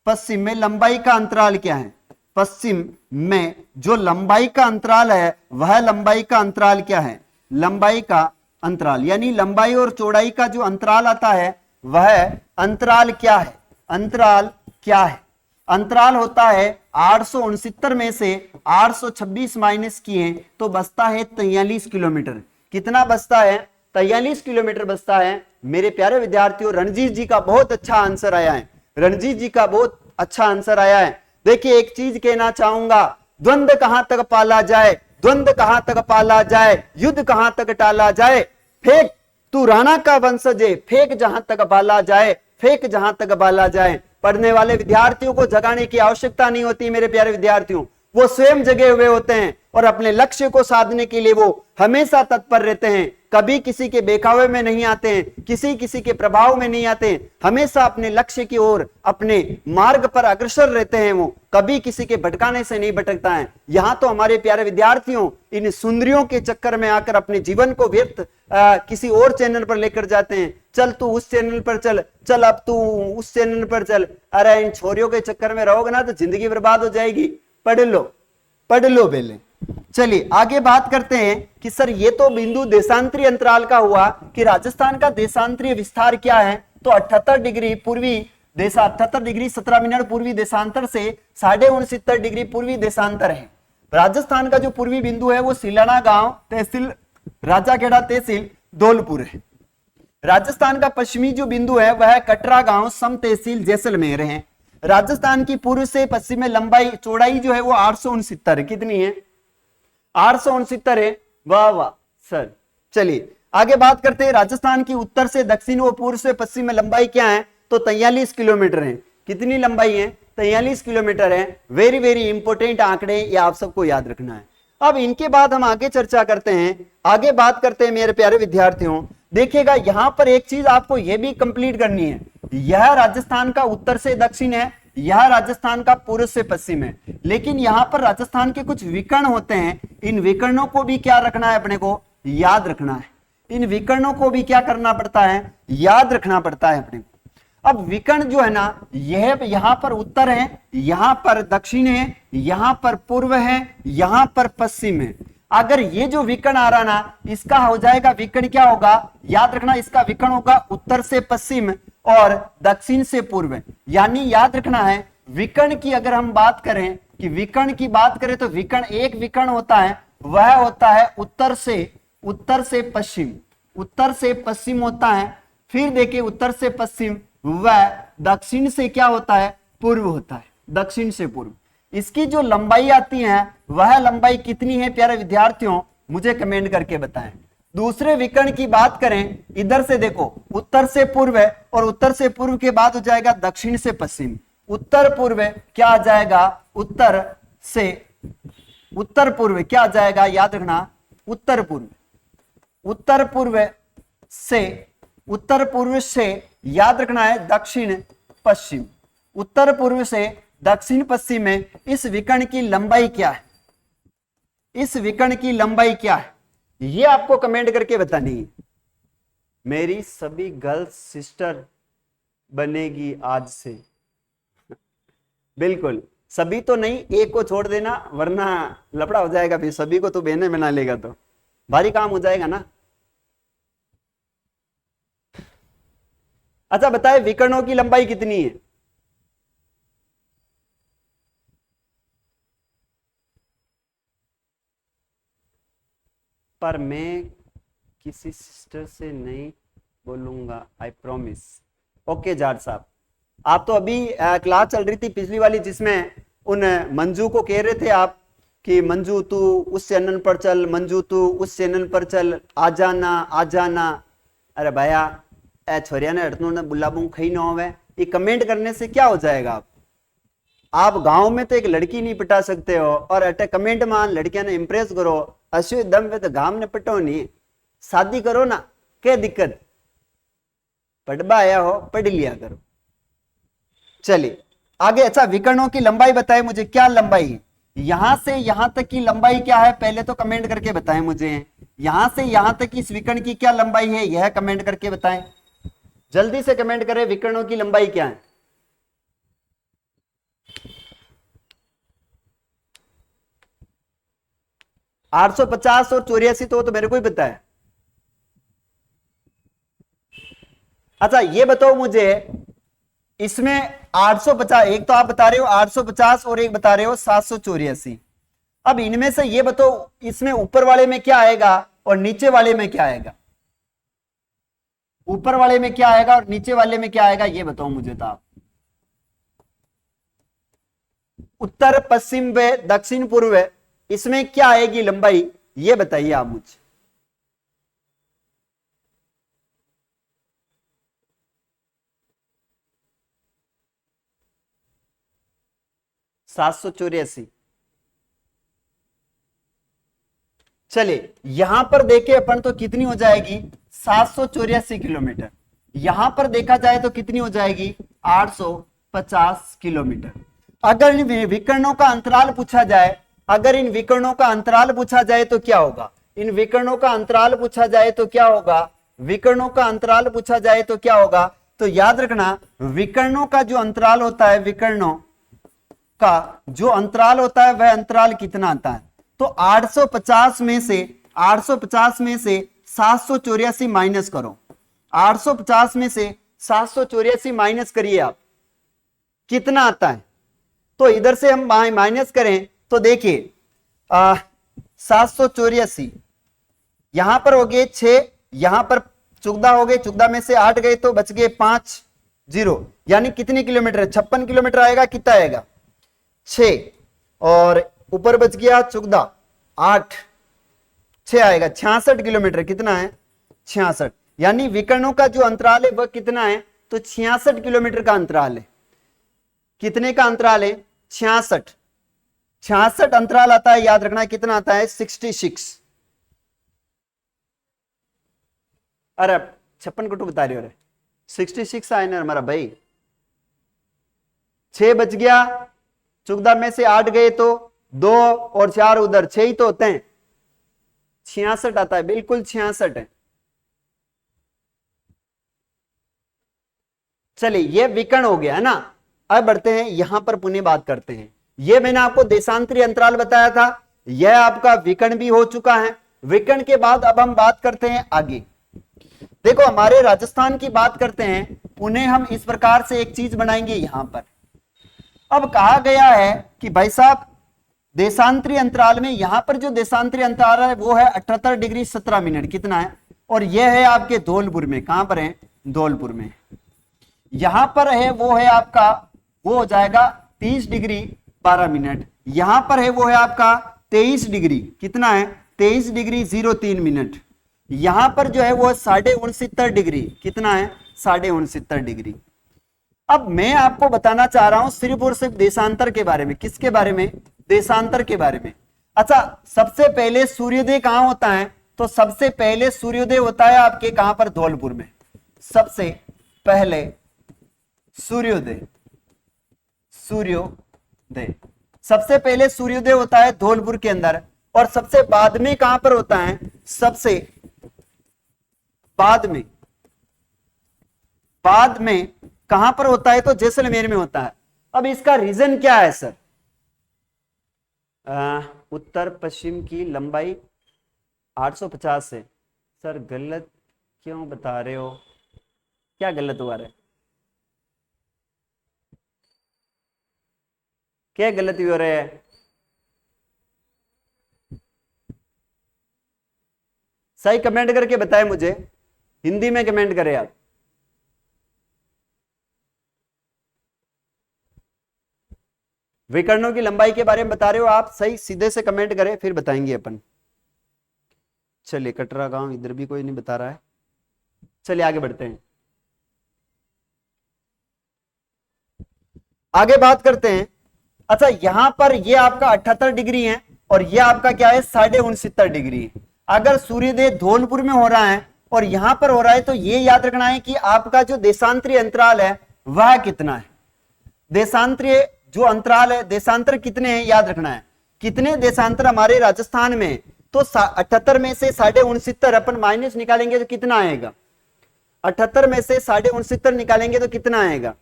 पश्चिम में लंबाई का अंतराल क्या है? पश्चिम में जो लंबाई का अंतराल है वह लंबाई का अंतराल क्या है? लंबाई का अंतराल, यानी लंबाई और चौड़ाई का जो अंतराल आता है वह अंतराल क्या है? अंतराल क्या है? अंतराल होता है 869 में से 826 माइनस किए तो बचता है 43 किलोमीटर। कितना बचता है? 43 किलोमीटर बचता है। मेरे प्यारे विद्यार्थियों, रणजीत जी का बहुत अच्छा आंसर आया है, रणजीत जी का बहुत अच्छा आंसर आया है। देखिए एक चीज कहना चाहूंगा, द्वंद्व कहां तक पाला जाए, द्वंद्व कहां तक पाला जाए, युद्ध कहां तक टाला जाए, फेंक तू राणा का वंशज है, फेंक जहां तक बाला जाए, फेंक जहां तक बाला जाए। पढ़ने वाले विद्यार्थियों को जगाने की आवश्यकता नहीं होती मेरे प्यारे विद्यार्थियों, वो स्वयं जगे हुए होते हैं और अपने लक्ष्य को साधने के लिए वो हमेशा तत्पर रहते हैं। कभी किसी के बेखावे में नहीं आते हैं, किसी के प्रभाव में नहीं आते हैं, हमेशा अपने लक्ष्य की ओर अपने मार्ग पर अग्रसर रहते हैं। वो कभी किसी के भटकाने से नहीं भटकता है। यहाँ तो हमारे प्यारे विद्यार्थियों इन सुंदरियों के चक्कर में आकर अपने जीवन को व्यर्थ किसी और चैनल पर लेकर जाते हैं। चल तू उस चैनल पर चल, चल अब तू उस चैनल पर चल। अरे इन छोरियों के चक्कर में रहोगे ना तो जिंदगी बर्बाद हो जाएगी। पढ़ लो पहले। चलिए आगे बात करते हैं कि सर ये तो बिंदु देशांतरीय अंतराल का हुआ कि राजस्थान का देशांतरीय विस्तार क्या है? तो 78 डिग्री पूर्वी 78 डिग्री 17 मिनट पूर्वी देशांतर से 69.5 डिग्री पूर्वी देशांतर है। राजस्थान का जो पूर्वी बिंदु है वो सिलाना गांव तहसील राजाखेड़ा तहसील धौलपुर है। राजस्थान का पश्चिमी जो बिंदु है वह कटरा गांव सम तहसील जैसलमेर है। राजस्थान की पूर्व से पश्चिम में लंबाई चौड़ाई जो है वो 869 कितनी है? 869 है। वाह वाह सर। चलिए आगे बात करते हैं, राजस्थान की उत्तर से दक्षिण व पूर्व से पश्चिम में लंबाई क्या है? तो 43 किलोमीटर है। कितनी लंबाई है? 43 किलोमीटर है। वेरी वेरी इंपोर्टेंट आंकड़े, ये आप सबको याद रखना है। अब इनके बाद हम आगे चर्चा करते हैं, आगे बात करते हैं मेरे प्यारे विद्यार्थियों। देखिएगा यहां पर एक चीज आपको यह भी कंप्लीट करनी है, यह राजस्थान का उत्तर से दक्षिण है, यह राजस्थान का पूर्व से पश्चिम है, लेकिन यहां पर राजस्थान के कुछ विकर्ण होते हैं। इन विकर्णों को भी क्या रखना है? अपने को याद रखना है। इन विकर्णों को भी क्या करना पड़ता है? याद रखना पड़ता है अपने को। अब विकर्ण जो है ना, यह यहां पर उत्तर है, यहां पर दक्षिण है, यहां पर पूर्व है, यहां पर पश्चिम है। अगर ये जो विकर्ण आ रहा ना, इसका हो जाएगा विकर्ण क्या होगा? याद रखना, इसका विकर्ण होगा उत्तर से पश्चिम और दक्षिण से पूर्व। यानी याद रखना है विकर्ण की अगर हम बात करें कि विकर्ण की बात करें तो विकर्ण एक विकर्ण होता है, वह होता है उत्तर से पश्चिम, उत्तर से पश्चिम होता है। फिर देखिए उत्तर से पश्चिम वह दक्षिण से क्या होता है? पूर्व होता है, दक्षिण से पूर्व। इसकी जो लंबाई आती है वह लंबाई कितनी है प्यारे विद्यार्थियों? मुझे कमेंट करके बताएं। दूसरे विकर्ण की बात करें, इधर से देखो उत्तर से पूर्व है और उत्तर से पूर्व के बाद हो जाएगा दक्षिण से पश्चिम। उत्तर पूर्व क्या आ जाएगा? उत्तर पूर्व क्या आ जाएगा? याद रखना उत्तर पूर्व से याद रखना है दक्षिण पश्चिम। उत्तर पूर्व से दक्षिण पश्चिम में इस विकर्ण की लंबाई क्या है? इस विकर्ण की लंबाई क्या है? ये आपको कमेंट करके बतानी है। मेरी सभी गर्ल्स सिस्टर बनेगी आज से। बिल्कुल सभी तो नहीं, एक को छोड़ देना वरना लफड़ा हो जाएगा, फिर सभी को तो बहने बना लेगा तो भारी काम हो जाएगा ना। अच्छा बताए विकर्णों की लंबाई कितनी है? पर मैं किसी सिस्टर से नहीं बोलूंगा, आई प्रॉमिस। ओके जाट साहब, आप तो अभी क्लास चल रही थी पिछली वाली जिसमें उन मंजू को कह रहे थे आप कि मंजू तू उस चैनल पर चल, मंजू तू उस चैनल पर चल, आ जाना। अरे भैया ए छोरिया ने हटनों ने बुलाबू खई न होवे, ये कमेंट करने से क्या हो जाएगा? आप गांव में तो एक लड़की नहीं पटा सकते हो और अटे कमेंट मान लड़कियां ने इंप्रेस करो, अश्व दम पे तो गांव ने पटो नहीं, शादी करो ना, क्या दिक्कत? पढ़वा आया हो पढ़ लिया करो। चलिए आगे अच्छा विकर्णों की लंबाई बताए मुझे, क्या लंबाई है यहां से यहां तक की लंबाई क्या है, पहले तो कमेंट करके बताएं मुझे। यहां से यहां तक की इस विकर्ण की क्या लंबाई है, यह कमेंट करके बताएं, जल्दी से कमेंट करें, विकर्णों की लंबाई क्या है। आठ सौ पचास और 84 तो मेरे को ही पता है। अच्छा ये बताओ मुझे, इसमें 850, एक तो आप बता रहे हो 850 और एक बता रहे हो 784। अब इनमें से ये बताओ इसमें ऊपर वाले में क्या आएगा और नीचे वाले में क्या आएगा, ऊपर वाले में क्या आएगा और नीचे वाले में क्या आएगा, ये बताओ मुझे। तो आप उत्तर पश्चिम व दक्षिण पूर्व इसमें क्या आएगी लंबाई, ये बताइए आप मुझे। 784। चलिए यहां पर देखे अपन तो कितनी हो जाएगी 784 किलोमीटर, यहां पर देखा जाए तो कितनी हो जाएगी 850 किलोमीटर। अगर इन विकर्णों का अंतराल पूछा जाए, अगर इन विकर्णों का अंतराल पूछा जाए तो क्या होगा, इन विकर्णों का अंतराल पूछा जाए तो क्या होगा, विकर्णों का अंतराल पूछा जाए तो क्या होगा। तो याद रखना विकर्णों का जो अंतराल होता है, विकर्णों का जो अंतराल होता है वह अंतराल कितना आता है। तो 850 में से 850 में से 784 माइनस करो, 850 में से 784 माइनस करिए आप, कितना आता है। तो इधर से हम माइनस करें तो देखिए 784 यहां पर हो गए 6, यहां पर 14 हो गए, 14 में से 8 गए तो बच गए 5 0, यानी कितने किलोमीटर, 56 किलोमीटर आएगा, कितना आएगा 6 और ऊपर बच गया 14 8 6 आएगा 66 किलोमीटर, कितना है 66, यानी विकर्णों का जो अंतराल है वह कितना है, तो 66 किलोमीटर का अंतराल है। कितने का अंतराल है 66, 66 अंतराल आता है, याद रखना कितना आता है 66। अरे 56 को तो बता रही हो, 66 आए ना हमारा भाई। 6 बच गया, 14 में से 8 गए तो 2 और 4 उधर, 6 ही तो होते हैं, 66 आता है, बिल्कुल 66 है। चलिए ये विकर्ण हो गया है ना। अब बढ़ते हैं यहां पर पुनः बात करते हैं, ये मैंने आपको देशांतरी अंतराल बताया था, यह आपका विकर्ण भी हो चुका है। विकर्ण के बाद अब हम बात करते हैं आगे। देखो हमारे राजस्थान की बात करते हैं, उन्हें हम इस प्रकार से एक चीज बनाएंगे यहां पर। अब कहा गया है कि भाई साहब देशांतरी अंतराल में, यहां पर जो देशांतरी अंतराल है वो है 78 डिग्री 17 मिनट, कितना है, और यह है आपके धौलपुर में, कहां पर है धौलपुर में। यहां पर है वो है आपका, वो हो जाएगा 30 डिग्री 12 मिनट, यहां पर है वो है आपका 23 डिग्री, कितना है 23 डिग्री 03 मिनट, यहां पर जो है वो 69.5 डिग्री, कितना है 69.5 डिग्री। अब मैं आपको बताना चाह रहा हूं सिर्फ और सिर्फ देशांतर के बारे में, किसके बारे में, देशांतर के बारे में। अच्छा सबसे पहले सूर्योदय कहां होता है, तो सबसे पहले सूर्योदय होता है आपके कहां पर, धौलपुर में। सबसे पहले सूर्योदय, सूर्योदय सबसे पहले सूर्योदय होता है धौलपुर के अंदर, और सबसे बाद में कहां पर होता है, सबसे बाद में कहां पर होता है, तो जैसलमेर में होता है। अब इसका रीजन क्या है सर, उत्तर पश्चिम की लंबाई 850 है, सर गलत क्यों बता रहे हो, क्या गलत हुआ है, क्या गलती हो रही है, सही कमेंट करके बताएं मुझे, हिंदी में कमेंट करें आप। विकर्णों की लंबाई के बारे में बता रहे हो आप, सही सीधे से कमेंट करें फिर बताएंगे अपन। चलिए कटरा गांव इधर भी कोई नहीं बता रहा है, चलिए आगे बढ़ते हैं, आगे बात करते हैं। अच्छा यहां पर ये आपका 78 डिग्री है और ये आपका क्या है 69.5 डिग्री है। अगर सूर्योदय धौलपुर में हो रहा है और यहां पर हो रहा है, तो ये याद रखना है कि आपका जो देशांतरी अंतराल है वह कितना है। देशांतरीय जो अंतराल है, देशांतर कितने हैं याद रखना है, कितने देशांतर हमारे राजस्थान में, तो 78 में से 69.5 अपन माइनस निकालेंगे तो कितना आएगा, 78 में से 69.5 निकालेंगे तो कितना आएगा।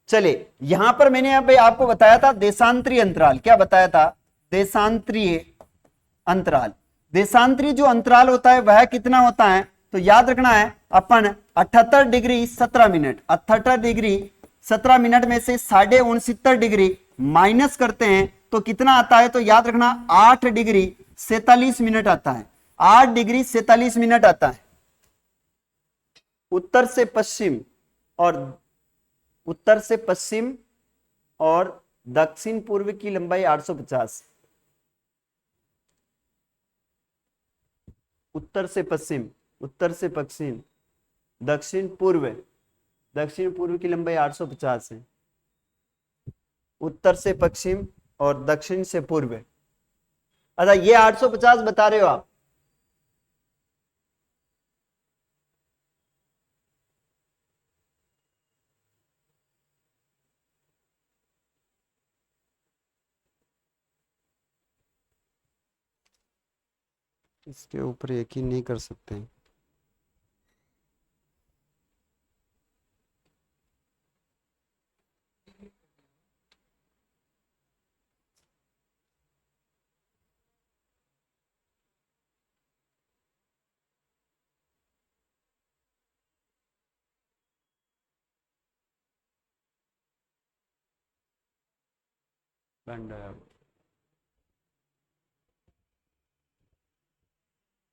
चलिए यहां पर मैंने यहाँ पे आपको बताया था देशांतरीय अंतराल, क्या बताया था, देशांतरीय अंतराल। देशांतरीय जो अंतराल होता है वह कितना होता है, तो याद रखना है अपन 78 डिग्री 17 मिनट, 78 डिग्री 17 मिनट में से 69.5 डिग्री माइनस करते हैं तो कितना आता है, तो याद रखना 8 डिग्री 47 मिनट आता है, 8 डिग्री 47 मिनट आता है। उत्तर से पश्चिम और दक्षिण पूर्व की लंबाई 850, उत्तर से पश्चिम दक्षिण पूर्व की लंबाई 850 है, उत्तर से पश्चिम और दक्षिण से पूर्व। अच्छा ये 850 बता रहे हो आप, इसके ऊपर यकीन नहीं कर सकते।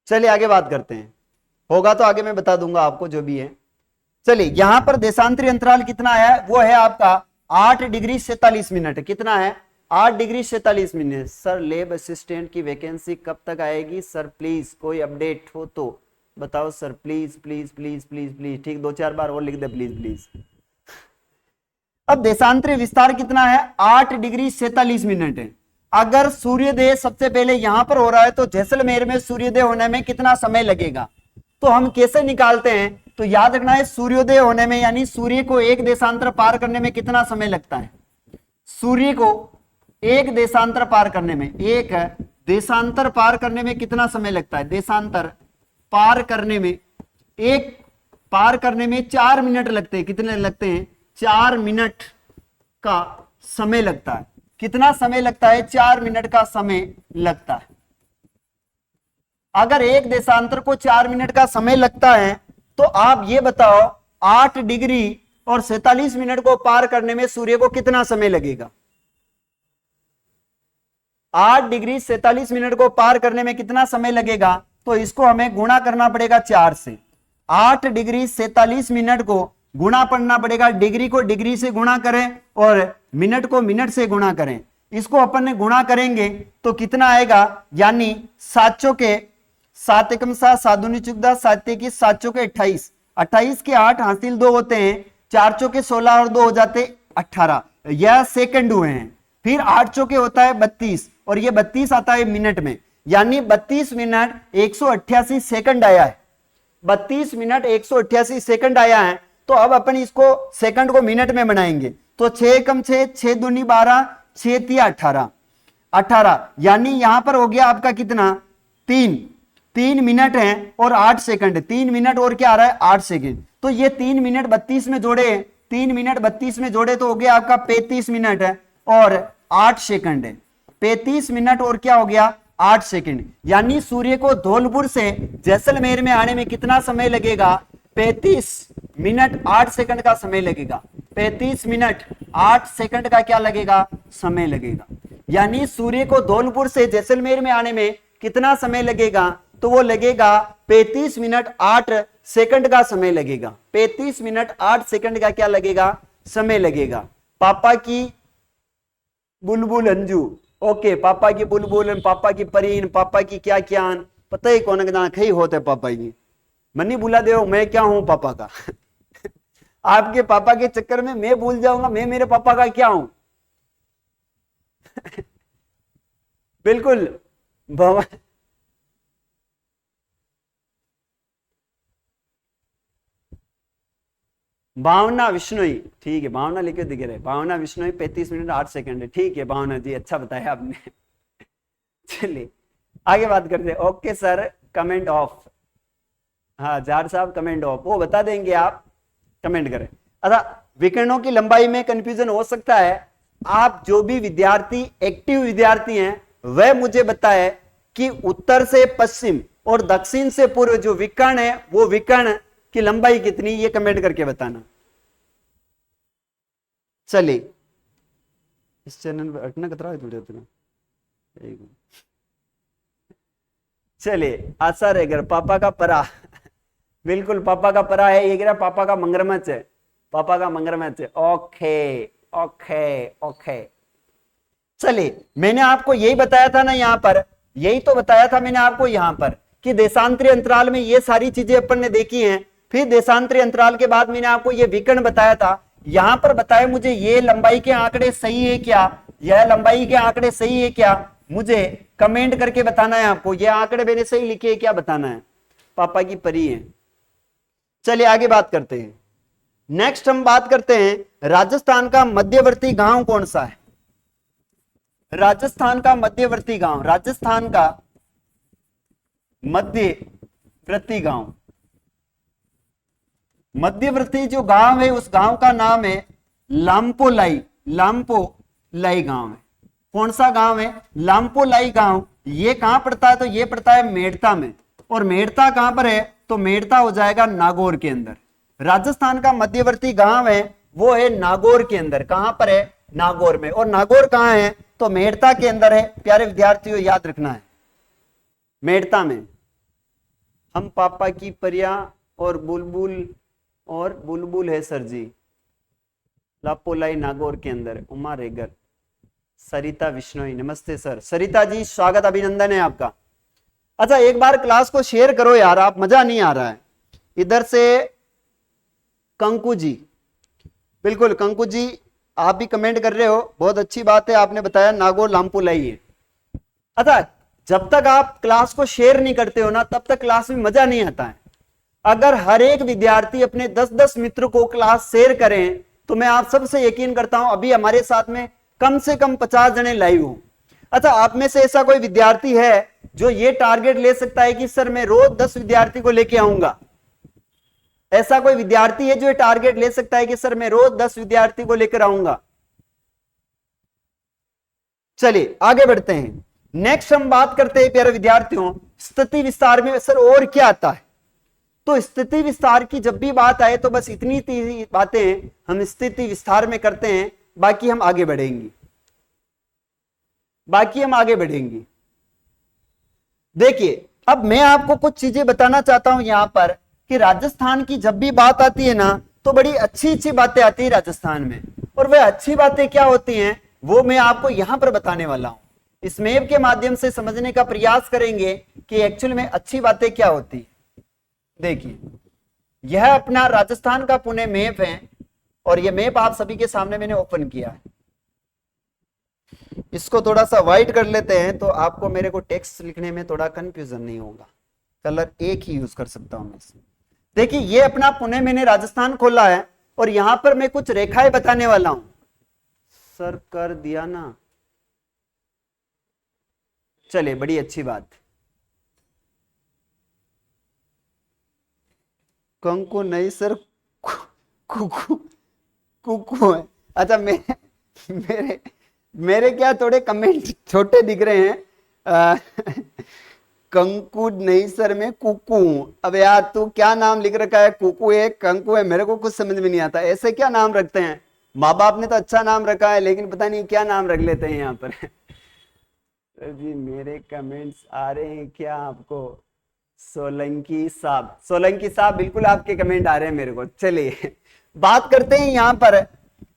चलिए आगे बात करते हैं, होगा तो आगे मैं बता दूंगा आपको जो भी है। चलिए यहां पर देशांतरी अंतराल कितना है, वो है आपका 8 डिग्री 47 मिनट। कितना है, 8 degree 47 minute. Sir lab assistant की वैकेंसी कब तक आएगी सर, प्लीज कोई अपडेट हो तो बताओ sir, please please please please please. ठीक 2-4 बार और लिख दे प्लीज प्लीज। अब देशांतरी विस्तार कितना है, 8 डिग्री 47 मिनट है। अगर सूर्योदय सबसे पहले यहां पर हो रहा है तो जैसलमेर में सूर्योदय होने में कितना समय लगेगा, तो हम कैसे निकालते हैं, तो याद रखना है सूर्योदय होने में यानी सूर्य को एक देशांतर पार करने में कितना समय लगता है, सूर्य को एक देशांतर पार करने में, एक देशांतर पार करने में कितना समय लगता है, देशांतर पार करने में, एक पार करने में 4 मिनट लगते हैं। कितने लगते हैं, 4 मिनट का समय लगता है। कितना समय लगता है, 4 मिनट का समय लगता है। अगर एक देशांतर को 4 मिनट का समय लगता है तो आप ये बताओ 8 डिग्री और 47 मिनट को पार करने में सूर्य को कितना समय लगेगा, 8 डिग्री 47 मिनट को पार करने में कितना समय लगेगा, तो इसको हमें गुणा करना पड़ेगा 4 से। 8 डिग्री 47 मिनट को गुणा पड़ना पड़ेगा, डिग्री को डिग्री से गुणा करें और मिनट को मिनट से गुणा करें। इसको अपन ने गुणा करेंगे तो कितना आएगा, यानी 7 चौके 7 एकम 7, 7 दूनी 14, 7 की 7 चौके 28, 28 के 8 हासिल 2 होते हैं, 4 चौके 16 और 2 हो जाते 18, यह सेकंड हुए हैं। फिर 8 चौके होता है 32 और ये 32 आता है मिनट में, यानी 32 मिनट 188 सेकंड आया है, 32 मिनट 188 सेकंड आया है। तो अब अपन इसको सेकंड को मिनट में बनाएंगे तो 6 कम 6, 6 दूनी 12, 6 तिया 18, 18 यानी यहां पर हो गया आपका कितना, 3 मिनट है और 8 सेकंड, 3 मिनट और क्या आ रहा है 8 सेकंड। तो ये 3 मिनट 32 में जोड़े, 3 मिनट 32 में जोड़े तो हो गया आपका 35 मिनट है और 8 सेकंड है, 35 मिनट और क्या हो गया 8 सेकंड। यानी सूर्य को धौलपुर से जैसलमेर में आने में कितना समय लगेगा, 35 मिनट 8 सेकंड का समय लगेगा, 35 मिनट 8 सेकंड का क्या लगेगा, समय लगेगा। यानी सूर्य को धौलपुर से जैसलमेर में आने में कितना समय लगेगा, तो वो लगेगा 35 मिनट 8 सेकंड का समय लगेगा, 35 मिनट 8 सेकंड का क्या लगेगा, समय लगेगा। पापा की बुलबुल अंजू, ओके, पापा की बुलबुल, पापा की परीन, पापा की क्या क्या, पता ही कौन खई होते पापा की, मनी बुला दे मैं क्या हूं पापा का आपके पापा के चक्कर में मैं भूल जाऊंगा मैं मेरे पापा का क्या हूं बिल्कुल भवन भावना विश्नोई, ठीक है, भावना लिखे दिख रहे, भावना विश्नोई 35 मिनट 8 सेकंड है, ठीक है भावना जी, अच्छा बताया आपने। चलिए आगे बात करते हैं। ओके सर, कमेंट ऑफ, हाँ जार साहब कमेंट ऑफ, वो बता देंगे आप, कमेंट करें। अच्छा, विकर्णों की लंबाई में कंफ्यूजन हो सकता है, आप जो भी विद्यार्थी एक्टिव विद्यार्थी हैं वह मुझे बताए कि उत्तर से पश्चिम और दक्षिण से पूर्व जो विकर्ण है वो विकर्ण की लंबाई कितनी, ये कमेंट करके बताना। चलिए इस चैनल पर अटना कतरा है, चलिए आशा रहेगा पापा का परा, बिल्कुल पापा का परा है, ये गिरा पापा का मगरमच्छ है, पापा का मगरमच्छ है। ओके ओके ओके, चलिए मैंने आपको यही बताया था ना, यहां पर यही तो बताया था मैंने आपको यहां पर कि देशांतरी अंतराल में ये सारी चीजें अपन ने देखी हैं। फिर देशांतरी अंतराल के बाद मैंने आपको ये विकर्ण बताया था, यहां पर बताया मुझे ये लंबाई के आंकड़े सही है क्या, यह लंबाई के आंकड़े सही है क्या, मुझे कमेंट करके बताना है आपको, ये आंकड़े मैंने सही लिखे हैं क्या बताना है, पापा की परी है। चलिए आगे बात करते हैं। नेक्स्ट हम बात करते हैं राजस्थान का मध्यवर्ती गांव कौन सा है। राजस्थान का मध्यवर्ती गांव, राजस्थान का मध्यवर्ती गांव, मध्यवर्ती जो गांव है उस गांव का नाम है लाम्पोलाई, लाम्पोलाई गांव है। कौन सा गांव है, लाम्पोलाई गांव। ये कहां पड़ता है, तो ये पड़ता है मेड़ता में, और मेड़ता कहां पर है, तो मेड़ता हो जाएगा नागौर के अंदर। राजस्थान का मध्यवर्ती गांव है वो है नागौर के अंदर, कहां पर है, नागौर में। और नागौर कहां है, तो मेड़ता के अंदर है। प्यारे विद्यार्थियों याद रखना है, मेड़ता में। हम पापा की परिया और बुलबुल है सर जी, लापोलाई नागौर के अंदर। उमा रेगर, सरिता विश्नोई, नमस्ते सर। सरिता जी स्वागत, अभिनंदन है आपका। अच्छा एक बार क्लास को शेयर करो यार, आप मजा नहीं आ रहा है। इधर से कंकु जी, बिल्कुल कंकु जी आप भी कमेंट कर रहे हो, बहुत अच्छी बात है, आपने बताया नागौर लाम्पुलाई है। अच्छा जब तक आप क्लास को शेयर नहीं करते हो ना तब तक क्लास में मजा नहीं आता है। अगर हर एक विद्यार्थी अपने 10-10 मित्र को क्लास शेयर करें तो मैं आप सबसे यकीन करता हूं अभी हमारे साथ में कम से कम 50 जने लाइव हो। अच्छा आप में से ऐसा कोई विद्यार्थी है जो ये टारगेट ले सकता है कि सर मैं रोज 10 विद्यार्थी को लेके आऊंगा, ऐसा कोई विद्यार्थी है जो ये टारगेट ले सकता है कि सर मैं रोज 10 विद्यार्थी को लेकर आऊंगा। चलिए आगे बढ़ते हैं। नेक्स्ट हम बात करते हैं प्यारे विद्यार्थियों, स्थिति विस्तार में सर और क्या आता है। तो स्थिति विस्तार की जब भी बात आए तो बस इतनी बातें हम स्थिति विस्तार में करते हैं, बाकी हम आगे बढ़ेंगे, देखिए अब मैं आपको कुछ चीजें बताना चाहता हूं यहां पर कि राजस्थान की जब भी बात आती है ना तो बड़ी अच्छी अच्छी बातें आती है राजस्थान में, और वह अच्छी बातें क्या होती हैं वो मैं आपको यहां पर बताने वाला हूं। इस मैप के माध्यम से समझने का प्रयास करेंगे कि एक्चुअल में अच्छी बातें क्या होती है। देखिए यह अपना राजस्थान का पुणे मैप है, और यह मैप आप सभी के सामने मैंने ओपन किया है। इसको थोड़ा सा व्हाइट कर लेते हैं तो आपको मेरे को टेक्स्ट लिखने में थोड़ा कंफ्यूजन नहीं होगा, कलर एक ही यूज कर सकता हूं मैं। देखिए ये अपना पुणे मैंने राजस्थान खोला है, और यहां पर मैं कुछ रेखाएं बताने वाला हूं। सर कर दिया ना, चलिए बड़ी अच्छी बात। कंकु नहीं सर, कुकु है। अच्छा मेरे क्या थोड़े कमेंट छोटे दिख रहे हैं। कंकु नहीं सर, मैं कुकु हूं। अब यार तू क्या नाम लिख रखा है, कुकु है कंकु है, मेरे को कुछ समझ में नहीं आता। ऐसे क्या नाम रखते हैं, माँ बाप ने तो अच्छा नाम रखा है लेकिन पता नहीं क्या नाम रख लेते हैं यहाँ पर। सर जी मेरे कमेंट्स आ रहे हैं क्या आपको। सोलंकी साहब बिल्कुल आपके कमेंट आ रहे हैं मेरे को। चलिए बात करते हैं यहाँ पर।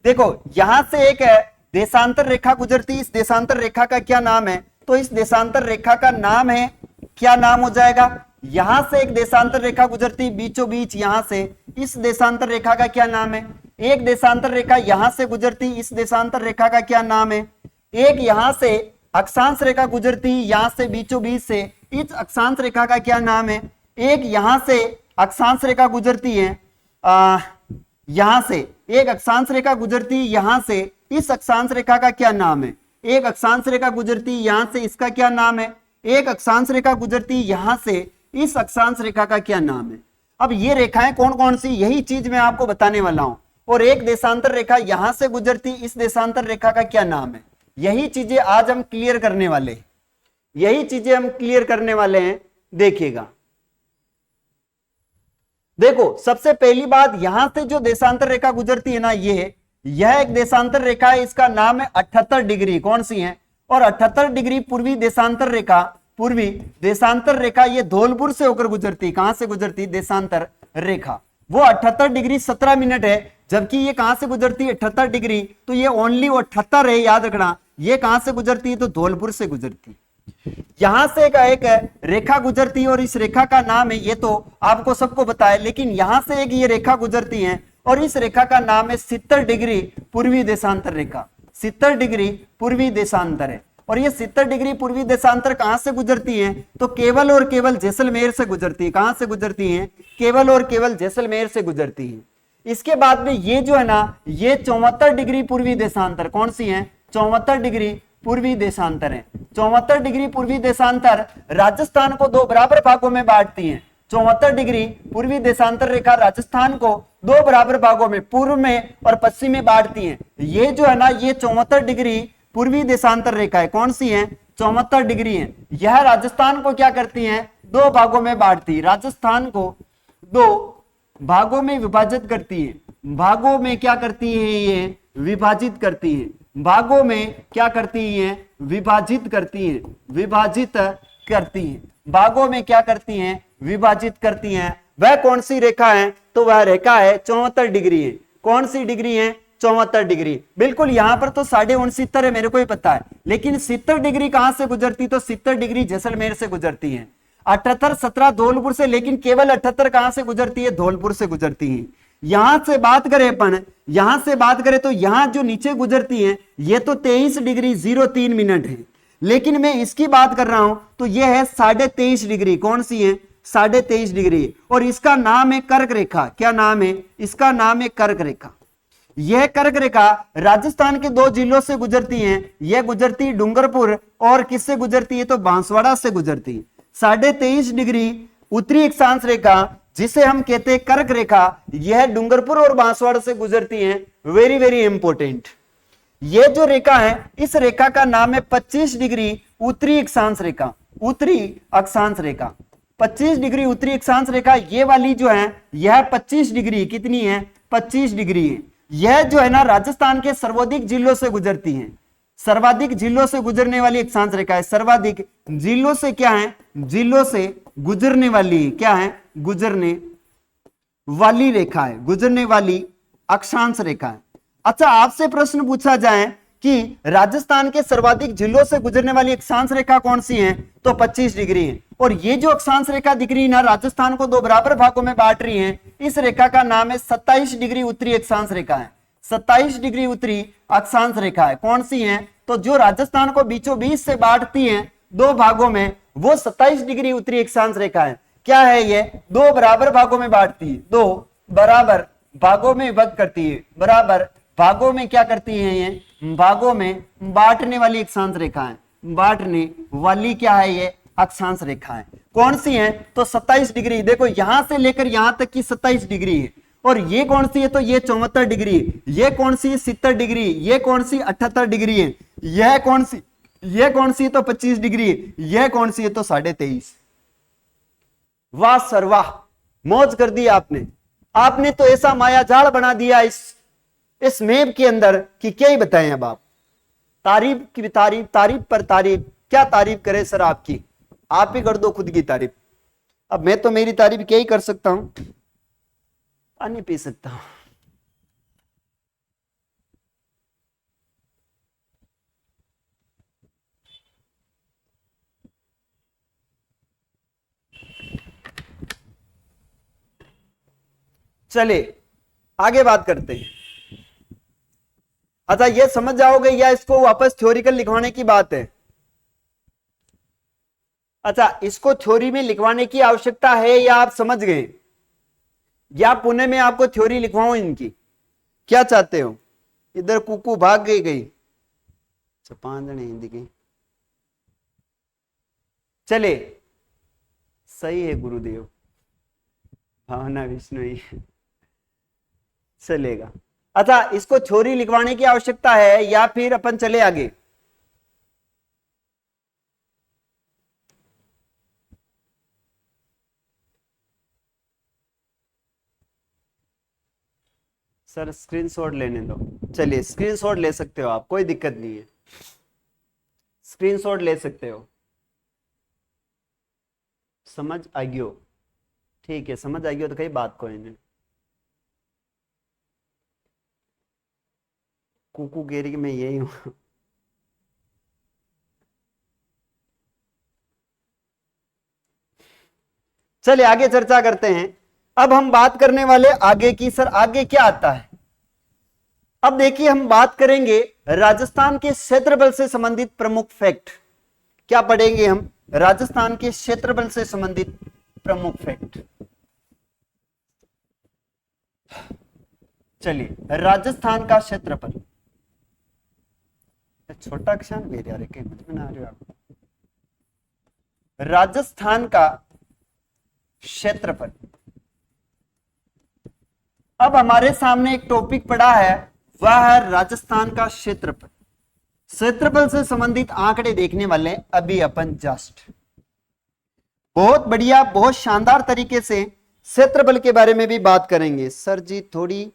देखो यहां से एक है देशांतर रेखा गुजरती, इस देशांतर रेखा का क्या नाम है, तो इस देशांतर रेखा का नाम है, क्या नाम हो जाएगा, यहां से एक देशांतर रेखा गुजरती बीचों बीच, यहां से इस देशांतर रेखा का क्या नाम है। एक देशांतर रेखा यहां से गुजरती, इस देशांतर रेखा का क्या नाम है। एक यहां से अक्षांश रेखा गुजरती यहां से बीचों बीच से, इस अक्षांश रेखा का क्या नाम है। एक यहां से अक्षांश रेखा गुजरती है यहां से एक अक्षांश रेखा गुजरती है, यहां से इस अक्षांश रेखा का क्या नाम है? एक अक्षांश रेखा गुजरती है यहां से, इसका क्या नाम है? एक अक्षांश रेखा गुजरती है यहां से, इस अक्षांश रेखा का क्या नाम है? अब ये रेखाएं कौन कौन सी, यही चीज मैं आपको बताने वाला हूं। और एक देशांतर रेखा यहां से गुजरती, इस देशांतर रेखा का क्या नाम है? यही चीजें आज हम क्लियर करने वाले हैं, यही चीजें हम क्लियर करने वाले हैं। देखिएगा, देखो सबसे पहली बात, यहां से जो देशांतर रेखा गुजरती है ना, यह एक देशांतर रेखा है, इसका नाम है 78 डिग्री। कौन सी है? और 78 डिग्री पूर्वी देशांतर रेखा, पूर्वी देशांतर रेखा ये धौलपुर से होकर गुजरती। कहां से गुजरती? देशांतर रेखा। वो 78 डिग्री 17 मिनट है, जबकि ये कहां से गुजरती है? 78 डिग्री, तो ये ओनली 78 है, याद रखना। ये कहां से गुजरती है? तो धौलपुर से गुजरती। यहां से एक रेखा गुजरती है और इस रेखा का नाम है, ये तो आपको सबको पता है, लेकिन यहां से एक ये रेखा गुजरती है और इस रेखा का नाम है 70 डिग्री पूर्वी देशांतर रेखा। 70 डिग्री पूर्वी देशांतर है। और ये 70 डिग्री पूर्वी देशांतर कहां से गुजरती है? तो केवल और केवल जैसलमेर से गुजरती है। कहां से गुजरती है? केवल और केवल जैसलमेर से गुजरती है। इसके बाद में ये जो है ना, ये 74 डिग्री पूर्वी देशांतर, कौन सी है? 74 डिग्री पूर्वी देशांतर है। 74 डिग्री पूर्वी देशांतर राजस्थान को दो बराबर भागों में बांटती है। 74 डिग्री पूर्वी देशांतर रेखा राजस्थान को दो बराबर भागों में, पूर्व में और पश्चिम में बांटती है। ये जो है ना, ये 74 डिग्री पूर्वी देशांतर रेखा है, कौन सी है? 74 डिग्री है। यह राजस्थान को क्या करती है? दो भागों में बांटती है। राजस्थान को दो भागों में विभाजित करती है। भागों में क्या करती है? ये विभाजित करती है। भागों में क्या करती है? विभाजित करती है। विभाजित करती है। भागों में क्या करती हैं? विभाजित करती हैं। वह कौन सी रेखा है? तो वह रेखा है 74 डिग्री है। कौन सी डिग्री है? 74 डिग्री। बिल्कुल, यहां पर तो 69.5 है, मेरे को ही पता है, लेकिन 70 डिग्री कहां से गुजरती? तो 70 डिग्री जैसलमेर से गुजरती है। 78 17 धौलपुर से, लेकिन केवल 78 कहां से गुजरती है? धौलपुर से गुजरती है। यहां से बात करें अपन, यहां से बात करें तो यहां जो नीचे गुजरती है ये तो 23 डिग्री 03 मिनट है, लेकिन मैं इसकी बात कर रहा हूं तो यह है 23.5 डिग्री। कौन सी है? 23.5 डिग्री। और इसका नाम है कर्क रेखा। क्या नाम है? इसका नाम है कर्क रेखा। यह कर्क रेखा राजस्थान के दो जिलों से गुजरती है। यह गुजरती है डूंगरपुर और किससे गुजरती है? तो बांसवाड़ा से गुजरती है। 23.5 डिग्री उत्तरी अक्षांश रेखा जिसे हम कहते हैं कर्क रेखा, यह डूंगरपुर और बांसवाड़ा से गुजरती है। Very very important. यह जो रेखा है, इस रेखा का नाम है 25 डिग्री उत्तरी अक्षांश रेखा। उत्तरी अक्षांश रेखा 25 डिग्री उत्तरी अक्षांश रेखा, ये वाली जो है यह 25 डिग्री कितनी है? 25 डिग्री है। यह जो है ना राजस्थान के सर्वाधिक जिलों से गुजरती है। सर्वाधिक जिलों से गुजरने वाली अक्षांश रेखा है। सर्वाधिक जिलों से क्या है? जिलों से गुजरने वाली क्या है? गुजरने वाली रेखा है। गुजरने वाली अक्षांश रेखा है। अच्छा, आपसे प्रश्न पूछा जाए कि राजस्थान के सर्वाधिक जिलों से गुजरने वाली अक्षांश रेखा कौन सी है? तो 25 डिग्री है। और ये जो अक्षांश रेखा दिख रही है ना, राजस्थान को दो बराबर भागों में बांट रही है। इस रेखा का नाम है 27 डिग्री उत्तरी अक्षांश रेखा है। 27 डिग्री उत्तरी अक्षांश रेखा है। कौन सी है? तो जो राजस्थान को बीचों बीच से बांटती है दो भागों में, वो 27 डिग्री उत्तरी अक्षांश रेखा है। क्या है ये? दो बराबर भागों में बांटती है। दो बराबर भागों में विभक्त करती है। बराबर भागों में क्या करती है? ये भागों में बांटने वाली अक्षांश रेखा है। बांटने वाली क्या है? ये अक्षांश रेखा है। कौन सी है? तो 27 डिग्री। देखो, यहां से लेकर यहां तक की 27 डिग्री है। और ये कौन सी है? तो ये 74 डिग्री। ये कौन सी है? 70 डिग्री। ये कौन सी? 78 डिग्री है। यह कौन सी? ये कौन सी है? तो 25 डिग्री है। यह कौन सी है? तो 23.5। वाह सर वाह, मौज कर दी आपने। आपने तो ऐसा माया जाल बना दिया इस मैप के अंदर कि क्या ही बताएं अब आप। तारीफ की तारीफ, तारीफ पर तारीफ, क्या तारीफ करे सर आपकी। आप ही कर दो खुद की तारीफ। अब मैं तो मेरी तारीफ क्या ही कर सकता हूं, पानी पी सकता हूं। चले आगे बात करते हैं। अच्छा, ये समझ जाओगे या इसको वापस थ्योरिकल लिखवाने की बात है? अच्छा, इसको थ्योरी में लिखवाने की आवश्यकता है या आप समझ गए, या पुणे में आपको थ्योरी लिखवाऊं इनकी? क्या चाहते हो? इधर कुकू भाग गई। 5 जने हिंदी के। चले, सही है गुरुदेव, भावना विष्णु ही चलेगा। अच्छा, इसको छोरी लिखवाने की आवश्यकता है या फिर अपन चले आगे? सर स्क्रीनशॉट लेने दो। चलिए स्क्रीनशॉट ले सकते हो आप, कोई दिक्कत नहीं है, स्क्रीनशॉट ले सकते हो। समझ आ गयो? ठीक है, समझ आ गयो तो कई बात कोई नहीं। कुकू कह रही कि मैं यही हूं चलिए आगे चर्चा करते हैं। अब हम बात करने वाले आगे की, सर आगे क्या आता है? अब देखिए हम बात करेंगे राजस्थान के क्षेत्रफल से संबंधित प्रमुख फैक्ट। क्या पढ़ेंगे हम? राजस्थान के क्षेत्रफल से संबंधित प्रमुख फैक्ट। चलिए, राजस्थान का क्षेत्रफल, छोटा किसान मेरे यार कहीं समझ में ना आ रही हो आपको। राजस्थान का क्षेत्रफल। अब हमारे सामने एक टॉपिक पड़ा है, वह है राजस्थान का क्षेत्रफल। क्षेत्रफल से संबंधित आंकड़े देखने वाले अभी अपन जस्ट बहुत बढ़िया, बहुत शानदार तरीके से क्षेत्रफल के बारे में भी बात करेंगे। सर जी थोड़ी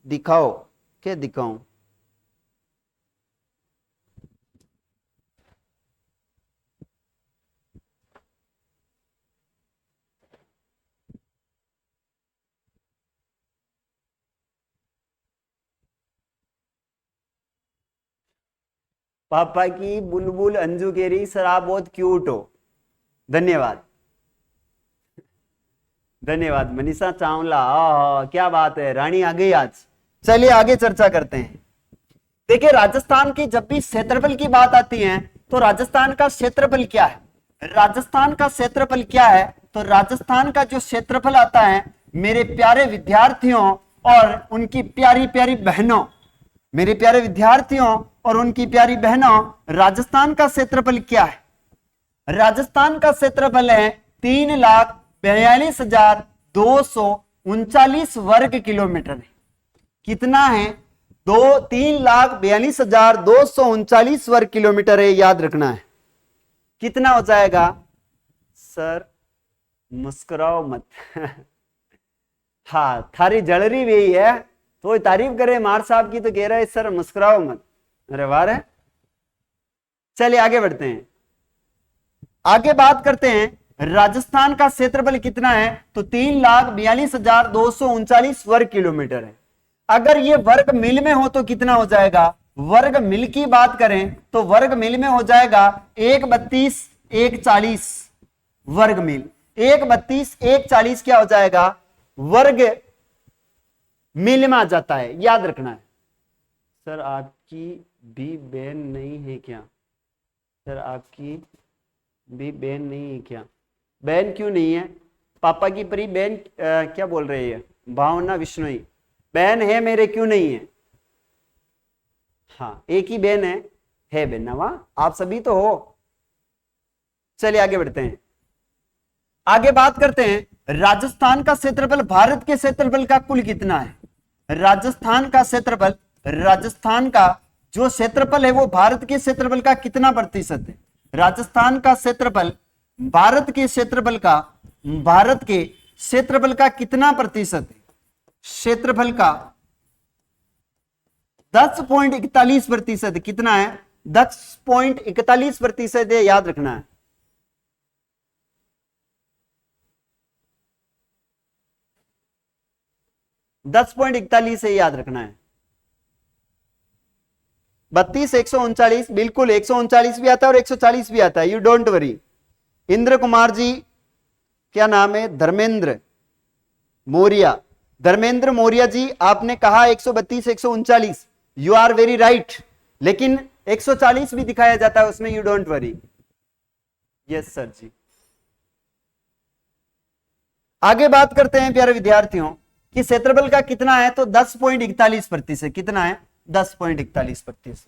दिखाओ, क्या दिखाऊं? पापा की बुलबुल अंजू कह रही सर आप बहुत क्यूट हो। धन्यवाद, धन्यवाद मनीषा चावला। क्या बात है, रानी आ गई आज। चलिए आगे चर्चा करते हैं। देखिए राजस्थान की जब भी क्षेत्रफल की बात आती है तो राजस्थान का क्षेत्रफल क्या है? राजस्थान का क्षेत्रफल क्या है? तो राजस्थान का जो क्षेत्रफल आता है, मेरे प्यारे विद्यार्थियों और उनकी प्यारी प्यारी बहनों, मेरे प्यारे विद्यार्थियों और उनकी प्यारी बहनों, राजस्थान का क्षेत्रफल क्या है? राजस्थान का क्षेत्रफल है 3,42,239 वर्ग किलोमीटर। कितना है? 3,42,239 वर्ग किलोमीटर है, याद रखना है। कितना हो जाएगा? सर मुस्कुराओ मत हाँ थारी जलरी भी यही है, तो तारीफ करे मार साहब की तो कह रहा है सर मुस्कुराओ मत। अरे वाह है। चलिए आगे बढ़ते हैं, आगे बात करते हैं राजस्थान का क्षेत्रफल कितना है? तो 3,42,239 वर्ग किलोमीटर है। अगर ये वर्ग मिल में हो तो कितना हो जाएगा? वर्ग मिल की बात करें तो वर्ग मिल में हो जाएगा 132,140 वर्ग मिल। 132,140 क्या हो जाएगा? वर्ग मिल में आ जाता है, याद रखना है। सर आपकी भी बहन नहीं है क्या? सर आपकी भी बहन नहीं है क्या? बहन क्यों नहीं है? पापा की परी बहन क्या बोल रही है? भावना विष्णोई बहन है मेरे, क्यों नहीं है? हाँ एक ही बहन है बहन नवा, आप सभी तो हो। चलिए आगे बढ़ते हैं, आगे बात करते हैं राजस्थान का क्षेत्रफल भारत के क्षेत्रफल का कुल कितना है? राजस्थान का क्षेत्रफल, राजस्थान का जो क्षेत्रफल है वो भारत के क्षेत्रफल का कितना प्रतिशत है? राजस्थान का क्षेत्रफल भारत के क्षेत्रफल का, भारत के क्षेत्रफल का कितना प्रतिशत है? क्षेत्रफल का 10.41%। कितना है? 10.41% है, याद रखना है। दस पॉइंट इकतालीस है, याद रखना है। 32, 139, बिल्कुल 139 भी आता है और 140 भी आता है, you don't worry. Indra Kumar ji, क्या नाम है? धर्मेंद्र मौर्य। धर्मेंद्र मौर्य जी, आपने कहा 132, 139, यू आर वेरी राइट, लेकिन 140 भी दिखाया जाता है उसमें, you don't worry. Yes sir ji. आगे बात करते हैं प्यारे विद्यार्थियों कि क्षेत्रफल का कितना है, तो 10.41%। कितना है, 10.41%।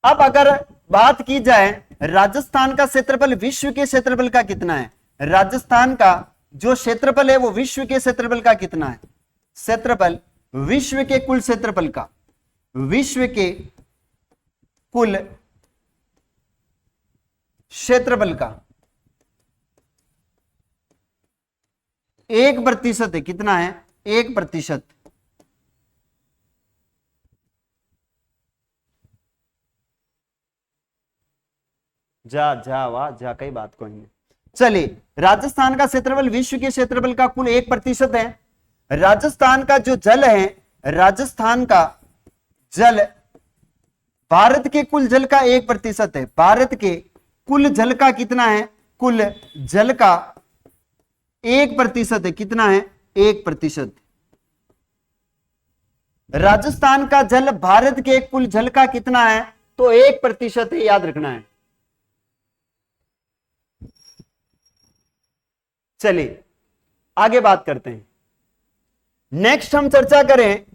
अब अगर बात की जाए राजस्थान का क्षेत्रफल विश्व के क्षेत्रफल का कितना है, राजस्थान का जो क्षेत्रफल है वो विश्व के क्षेत्रफल का कितना है, क्षेत्रफल विश्व के कुल क्षेत्रफल का, विश्व के कुल क्षेत्रफल का 1% है। कितना है, 1%। जा जा वाह जा, कई बात कोई नहीं। चलिए, राजस्थान का क्षेत्रफल विश्व के क्षेत्रफल का कुल 1% है। राजस्थान का जो जल है, राजस्थान का जल भारत के कुल जल का 1% है। भारत के कुल जल का कितना है, कुल जल का 1% है। कितना है, 1%। राजस्थान का जल भारत के कुल जल का कितना है, तो 1% है, याद रखना है। चलिए आगे बात करते हैं। नेक्स्ट हम चर्चा करें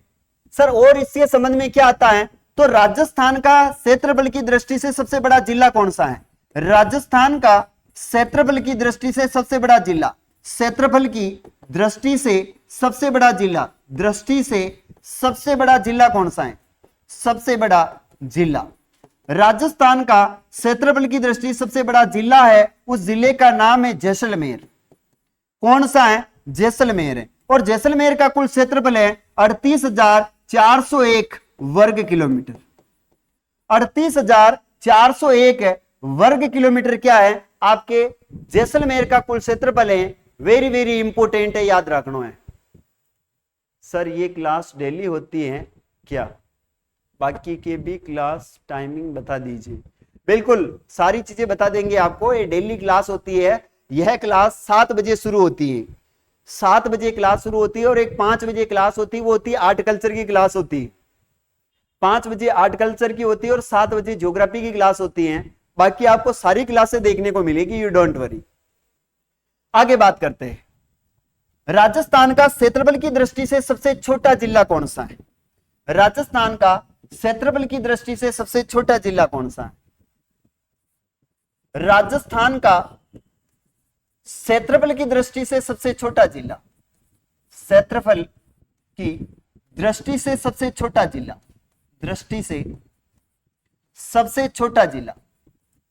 सर, और इससे समझ में क्या आता है, तो राजस्थान का क्षेत्रफल की दृष्टि से सबसे बड़ा जिला कौन सा है, राजस्थान का क्षेत्रफल की दृष्टि से सबसे बड़ा जिला, क्षेत्रफल की दृष्टि से सबसे बड़ा जिला, दृष्टि से सबसे बड़ा जिला कौन सा है, सबसे बड़ा जिला राजस्थान का क्षेत्रफल की दृष्टि सबसे बड़ा जिला है, उस जिले का नाम है जैसलमेर। कौन सा है, जैसलमेर है। और जैसलमेर का कुल क्षेत्रफल है 38,401 वर्ग किलोमीटर। 38,401 वर्ग किलोमीटर क्या है, आपके जैसलमेर का कुल क्षेत्रफल है। वेरी वेरी इंपोर्टेंट है, याद रखना है। सर ये क्लास डेली होती है क्या, बाकी के भी क्लास टाइमिंग बता दीजिए। बिल्कुल सारी चीजें बता देंगे आपको, ये डेली क्लास होती है। यह क्लास 7 बजे शुरू होती है, 7 बजे क्लास शुरू होती है, और एक 5 बजे क्लास होती है, वो होती है आर्ट कल्चर की क्लास होती है। 5 बजे आर्ट कल्चर की होती है और 7 बजे ज्योग्राफी की क्लास होती है। बाकी आपको सारी क्लासें देखने को मिलेगी, यू डोंट वरी। आगे बात करते हैं, राजस्थान का क्षेत्रफल की दृष्टि से सबसे छोटा जिला कौन सा है, राजस्थान का क्षेत्रफल की दृष्टि से सबसे छोटा जिला कौन सा है, राजस्थान का क्षेत्रफल की दृष्टि से सबसे छोटा जिला, क्षेत्रफल की दृष्टि से सबसे छोटा जिला, दृष्टि से सबसे छोटा जिला,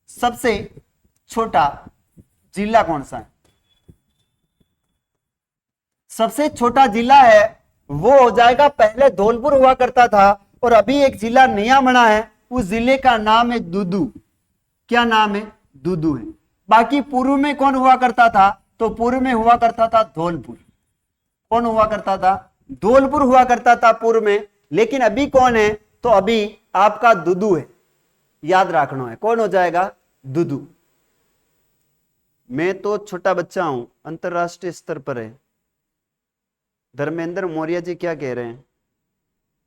सबसे छोटा जिला कौन सा है, सबसे छोटा जिला है वो हो जाएगा, पहले धौलपुर हुआ करता था और अभी एक जिला नया बना है, उस जिले का नाम है दूदू। क्या नाम है, दूदू है। बाकी पूर्व में कौन हुआ करता था, तो पूर्व में हुआ करता था धौलपुर। कौन हुआ करता था, धौलपुर हुआ करता था पूर्व में। लेकिन अभी कौन है, तो अभी आपका दूदू है, याद रखना है। कौन हो जाएगा, दूदू। मैं तो छोटा बच्चा हूं, अंतरराष्ट्रीय स्तर पर है। धर्मेंद्र मौर्य जी क्या कह रहे हैं,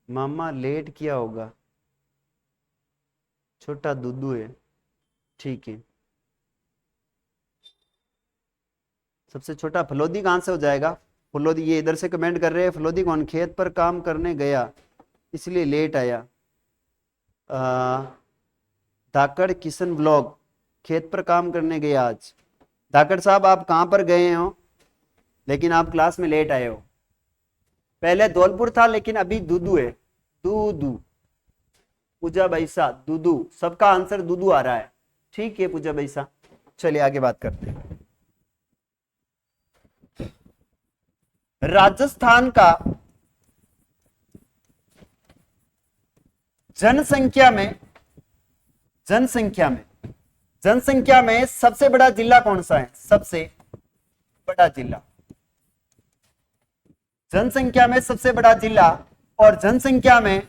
मामा लेट किया होगा, छोटा दूदू है, ठीक है। सबसे छोटा फलोदी कहां से हो जाएगा, फलोदी, ये इधर से कमेंट कर रहे हैं, फलोदी कौन, खेत पर काम करने गया इसलिए लेट आया। धाकड़ किशन ब्लॉग, खेत पर काम करने गया आज। धाकड़ साहब आप कहां पर गए हो, लेकिन आप क्लास में लेट आए हो। पहले धौलपुर था लेकिन अभी दूदू है, दूदू। पूजा बैसा, दूदू, सबका आंसर दूदू आ रहा है, ठीक है पूजा बैसा। चलिए आगे बात करते हैं। राजस्थान का जनसंख्या में सबसे बड़ा जिला कौन सा है, सबसे बड़ा जिला, जनसंख्या में सबसे बड़ा जिला, और जनसंख्या में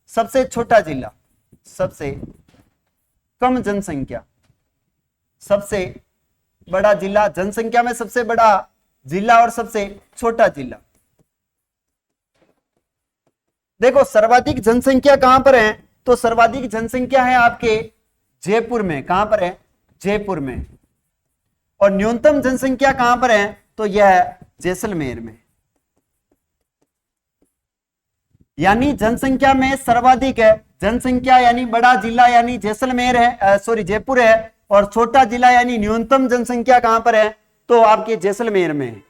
सबसे छोटा जिला, सबसे कम जनसंख्या, सबसे बड़ा जिला, जनसंख्या में सबसे बड़ा जिला और सबसे छोटा जिला। देखो सर्वाधिक जनसंख्या कहां पर है, तो सर्वाधिक जनसंख्या है आपके जयपुर में। कहां पर है, जयपुर में। और न्यूनतम जनसंख्या कहां पर है, तो यह है जैसलमेर में। यानी जनसंख्या में सर्वाधिक है, जनसंख्या यानी बड़ा जिला यानी जैसलमेर है, सॉरी जयपुर है, और छोटा जिला यानी न्यूनतम जनसंख्या कहां पर है, तो आपके जैसलमेर में है,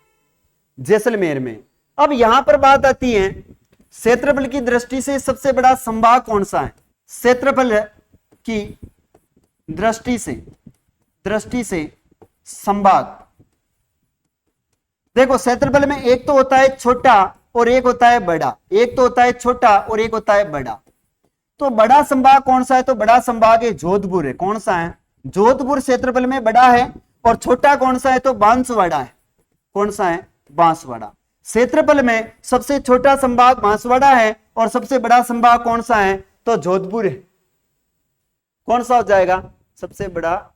जैसलमेर में। अब यहां पर बात आती है क्षेत्रफल की दृष्टि से सबसे बड़ा संभाग कौन सा है, क्षेत्रफल की दृष्टि से संभाग। देखो क्षेत्रफल में एक तो होता है छोटा और एक होता है बड़ा, एक तो होता है छोटा और एक होता है बड़ा। तो बड़ा संभाग कौन सा है, तो बड़ा संभाग है जोधपुर है। कौन सा है, जोधपुर क्षेत्रफल में बड़ा है। और छोटा कौन सा है, तो बांसवाड़ा है। कौन सा है, बांसवाड़ा। क्षेत्रफल में सबसे छोटा संभाग बांसवाड़ा है और सबसे बड़ा संभाग कौन सा है, तो जोधपुर है। कौन सा हो जाएगा, सबसे बड़ा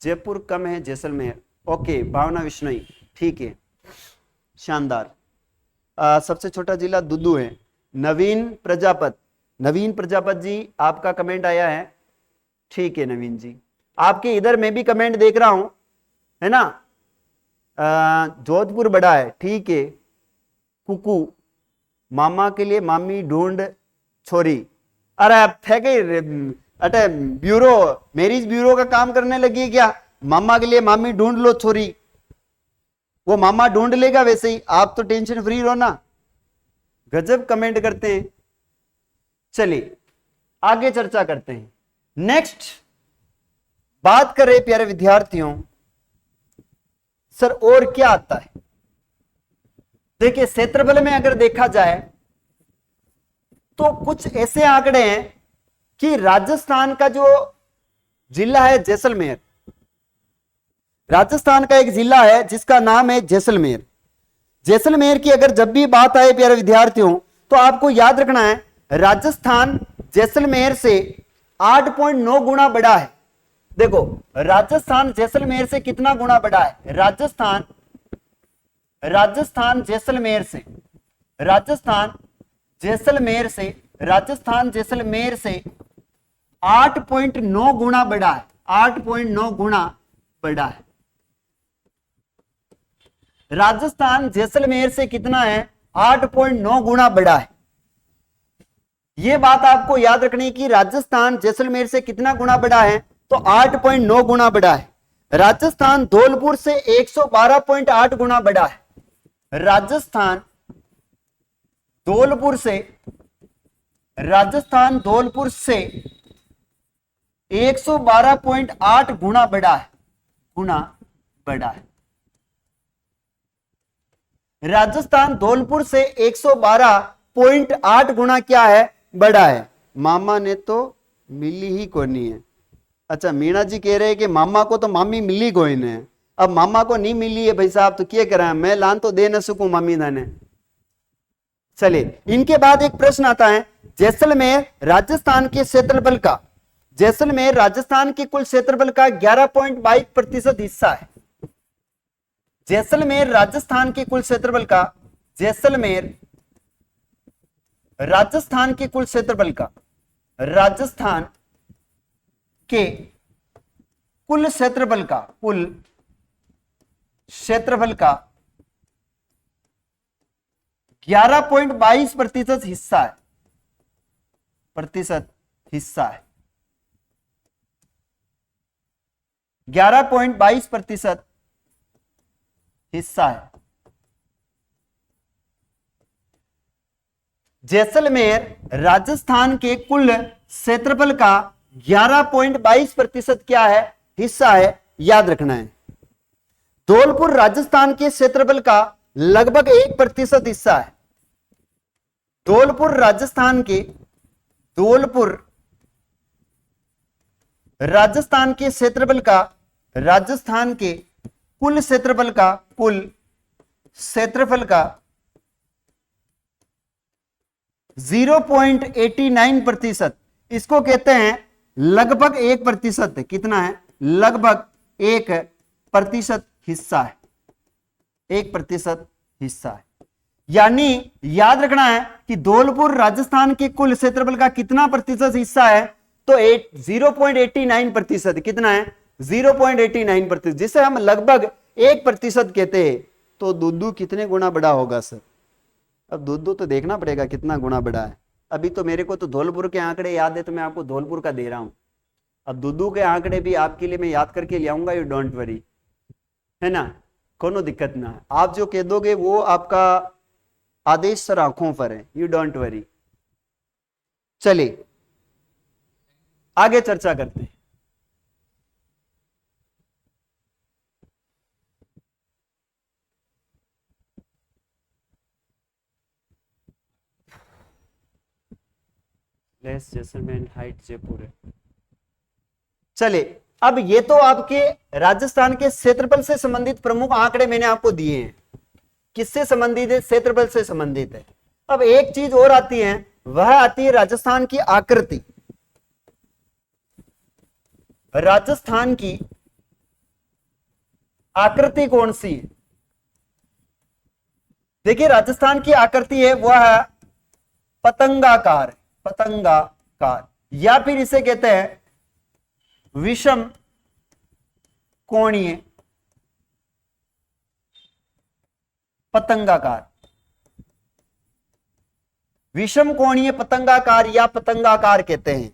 जयपुर, कम है जैसलमेर। ओके भावना विश्नोई, ठीक है, शानदार। सबसे छोटा जिला दुदू है। नवीन प्रजापत, नवीन प्रजापत जी आपका कमेंट आया है, ठीक है नवीन जी। आपके इधर मैं भी कमेंट देख रहा हूं, है ना। जोधपुर बड़ा है, ठीक है। कुकू, मामा के लिए मामी ढूंढ छोरी। अरे फेंके, अटे ब्यूरो, मैरिज ब्यूरो का काम करने लगी क्या, मामा के लिए मामी ढूंढ लो छोरी। वो मामा ढूंढ लेगा वैसे ही, आप तो टेंशन फ्री रहो ना। गजब कमेंट करते हैं। चलिए आगे चर्चा करते हैं। नेक्स्ट बात करें प्यारे विद्यार्थियों, सर और क्या आता है। देखिए क्षेत्रफल में अगर देखा जाए तो कुछ ऐसे आंकड़े हैं कि राजस्थान का जो जिला है जैसलमेर, राजस्थान का एक जिला है जिसका नाम है जैसलमेर। जैसलमेर की अगर जब भी बात आए प्यारे विद्यार्थियों, तो आपको याद रखना है राजस्थान जैसलमेर से 8.9 गुना बड़ा है। देखो राजस्थान जैसलमेर से कितना गुना बड़ा है, राजस्थान जैसलमेर से, राजस्थान जैसलमेर से 8.9 गुना बड़ा है, 8.9 गुना बड़ा है। राजस्थान जैसलमेर से कितना है, 8.9 गुना बड़ा है। यह बात आपको याद रखनी कि राजस्थान जैसलमेर से कितना गुना बड़ा है, तो 8.9 गुना बड़ा है। राजस्थान धौलपुर से 112.8 गुना बड़ा है। राजस्थान धौलपुर से 112.8 गुना बड़ा है, राजस्थान धौलपुर से 112.8 गुना क्या है, बड़ा है। मामा ने तो मिली ही कोनी है। अच्छा मीणा जी कह रहे हैं कि मामा को तो मामी मिली कोई ने, अब मामा को नहीं मिली है भाई साहब, तो क्या करा, मैं लान तो दे न सकूं मामी ने। चलिए इनके बाद एक प्रश्न आता है, जैसलमेर राजस्थान के क्षेत्रफल का, जैसलमेर राजस्थान के कुल क्षेत्रफल का 11.22% हिस्सा है। जैसलमेर राजस्थान के कुल क्षेत्रफल का, जैसलमेर राजस्थान के कुल क्षेत्रफल का, राजस्थान के कुल क्षेत्रफल का, कुल क्षेत्रफल का 11.22% हिस्सा है, प्रतिशत हिस्सा है, 11.22% हिस्सा है। जैसलमेर राजस्थान के कुल क्षेत्रफल का 11.22% क्या है, हिस्सा है, याद रखना है। धौलपुर राजस्थान के क्षेत्रफल का लगभग 1% हिस्सा है। धौलपुर राजस्थान के, धौलपुर राजस्थान के क्षेत्रफल का, राजस्थान के कुल क्षेत्रफल का, कुल क्षेत्रफल का 0.89%, इसको कहते हैं लगभग 1% है। कितना है, लगभग 1% हिस्सा है, 1% हिस्सा है। यानी याद रखना है कि धौलपुर राजस्थान के कुल क्षेत्रफल का कितना प्रतिशत हिस्सा है, तो 0.89%। कितना है, 0.89%, जिसे हम लगभग 1% कहते हैं। तो दूधू कितने गुना बड़ा होगा सर, अब दूधू तो देखना पड़ेगा कितना गुना बड़ा है। अभी तो मेरे को तो धौलपुर के आंकड़े याद है, तो मैं आपको धौलपुर का दे रहा हूं। अब दूदू के आंकड़े भी आपके लिए मैं याद करके ले आऊंगा, यू डोंट वरी, है ना, कोनो दिक्कत ना है। आप जो कह दोगे वो आपका आदेश सर आंखों पर है, यू डोंट वरी। चलिए आगे चर्चा करते हैं। लेस जैसलमेर हाइट जयपुर है। चलिए अब ये तो आपके राजस्थान के क्षेत्रफल से संबंधित प्रमुख आंकड़े मैंने आपको दिए हैं। किससे संबंधित है? क्षेत्रफल से संबंधित है। अब एक चीज और आती है, वह आती है राजस्थान की आकृति। राजस्थान की आकृति कौन सी है? देखिए राजस्थान की आकृति है वह है पतंगाकार, पतंगाकार, या फिर इसे कहते हैं विषम कोणीय पतंगाकार। विषम कोणीय पतंगाकार या पतंगाकार कहते हैं,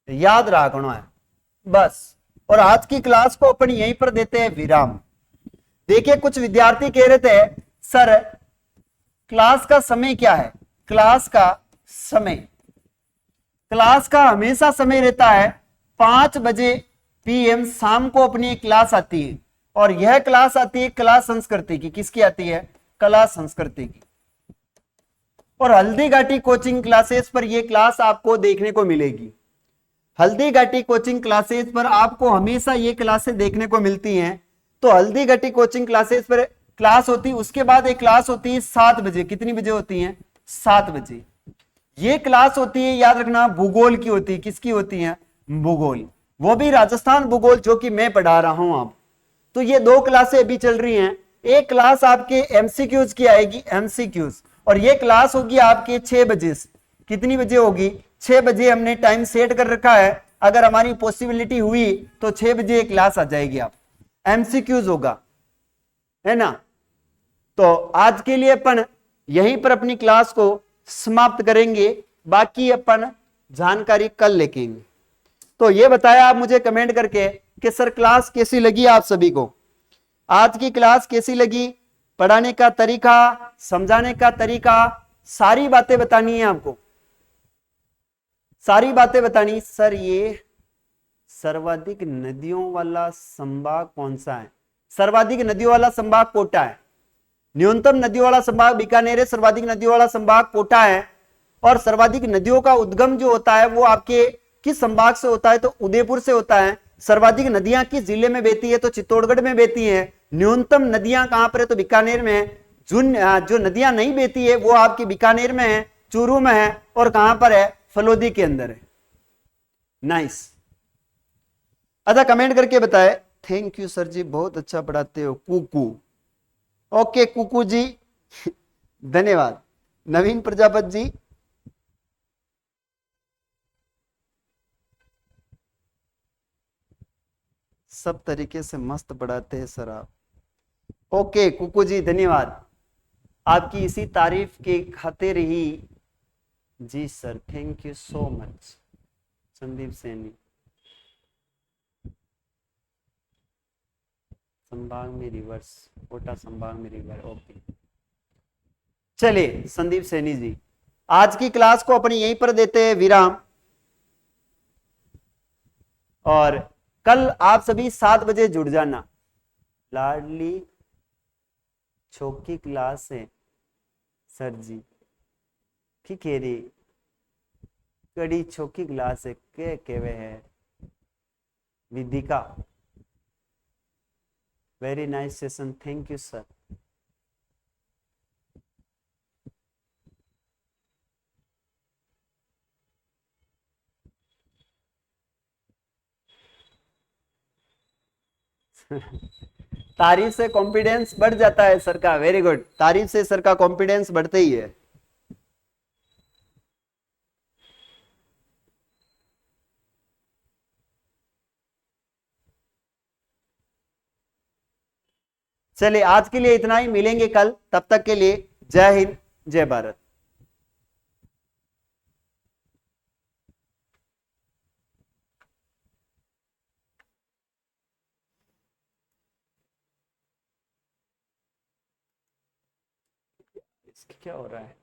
याद रखना है बस। और आज की क्लास को अपन यहीं पर देते हैं विराम। देखिए कुछ विद्यार्थी कह रहे थे सर क्लास का समय क्या है? क्लास का समय, क्लास का हमेशा समय रहता है 5 बजे PM शाम को अपनी एक क्लास आती है, और यह क्लास आती है कला संस्कृति की। किसकी आती है? कला संस्कृति की। और हल्दी घाटी कोचिंग क्लासेस पर यह क्लास आपको देखने को मिलेगी। हल्दी घाटी कोचिंग क्लासेस पर आपको हमेशा ये क्लासेस देखने को मिलती हैं। तो हल्दी घाटी कोचिंग क्लासेस पर क्लास होती है, उसके बाद एक क्लास होती है 7 बजे। कितनी बजे होती है? 7 बजे। ये क्लास होती है, याद रखना, भूगोल की होती है। किसकी होती है? भूगोल, वो भी राजस्थान भूगोल जो कि मैं पढ़ा रहा हूं आप। तो ये 2 क्लासें अभी चल रही हैं। एक क्लास आपके MCQs की आएगी, MCQs, और ये क्लास होगी आपके 6 बजे से। कितनी बजे होगी? 6 बजे हमने टाइम सेट कर रखा है। अगर हमारी पॉसिबिलिटी हुई तो 6 बजे एक क्लास आ जाएगी, आप MCQs होगा, है ना। तो आज के लिए अपन यहीं पर अपनी क्लास को समाप्त करेंगे, बाकी अपन जानकारी कल लेंगे। तो ये बताया आप मुझे कमेंट करके कि सर क्लास कैसी लगी आप सभी को, आज की क्लास कैसी लगी, पढ़ाने का तरीका, समझाने का तरीका, सारी बातें बतानी है आपको, सारी बातें बतानी। सर ये सर्वाधिक नदियों वाला संभाग कौन सा है? सर्वाधिक नदियों वाला संभाग कोटा है। न्यूनतम नदियों वाला संभाग बीकानेर है, सर्वाधिक नदियों वाला संभाग कोटा है। और सर्वाधिक नदियों का उद्गम जो होता है वो आपके किस संभाग से होता है? तो उदयपुर से होता है। सर्वाधिक नदियां किस जिले में बहती है? तो चित्तौड़गढ़ में बहती है। न्यूनतम नदियां कहां पर है? तो बीकानेर में है। जो नदियां नहीं बहती है वो आपकी बीकानेर में है, चूरू में है, और कहां पर है? फलोदी के अंदर है। नाइस। अच्छा कमेंट करके बताए। थैंक यू सर जी, बहुत अच्छा पढ़ाते हो। कुकू, ओके कुकू जी धन्यवाद। नवीन प्रजापति जी, सब तरीके से मस्त पढ़ाते हैं सर आप। ओके कुकू जी धन्यवाद, आपकी इसी तारीफ के खातिर ही। जी sir thank you so much. Sandeep Saini, संभाग में रिवर्स, कोटा संभाग में रिवर्स, ओके। चलिए संदीप सैनी जी, आज की क्लास को अपनी यहीं पर देते हैं विराम, और कल आप सभी 7 बजे जुड़ जाना। लाडली छोकी क्लास है सर जी, ठीक है रे, कड़ी छोकी क्लास है के केवे है विदिका। Very nice session, thank you sir. तारीफ से कॉन्फिडेंस बढ़ जाता है सर का। वेरी गुड, तारीफ से सर का कॉन्फिडेंस बढ़ते ही है। चलिए आज के लिए इतना ही, मिलेंगे कल, तब तक के लिए जय हिंद जय भारत। इसकी क्या हो रहा है?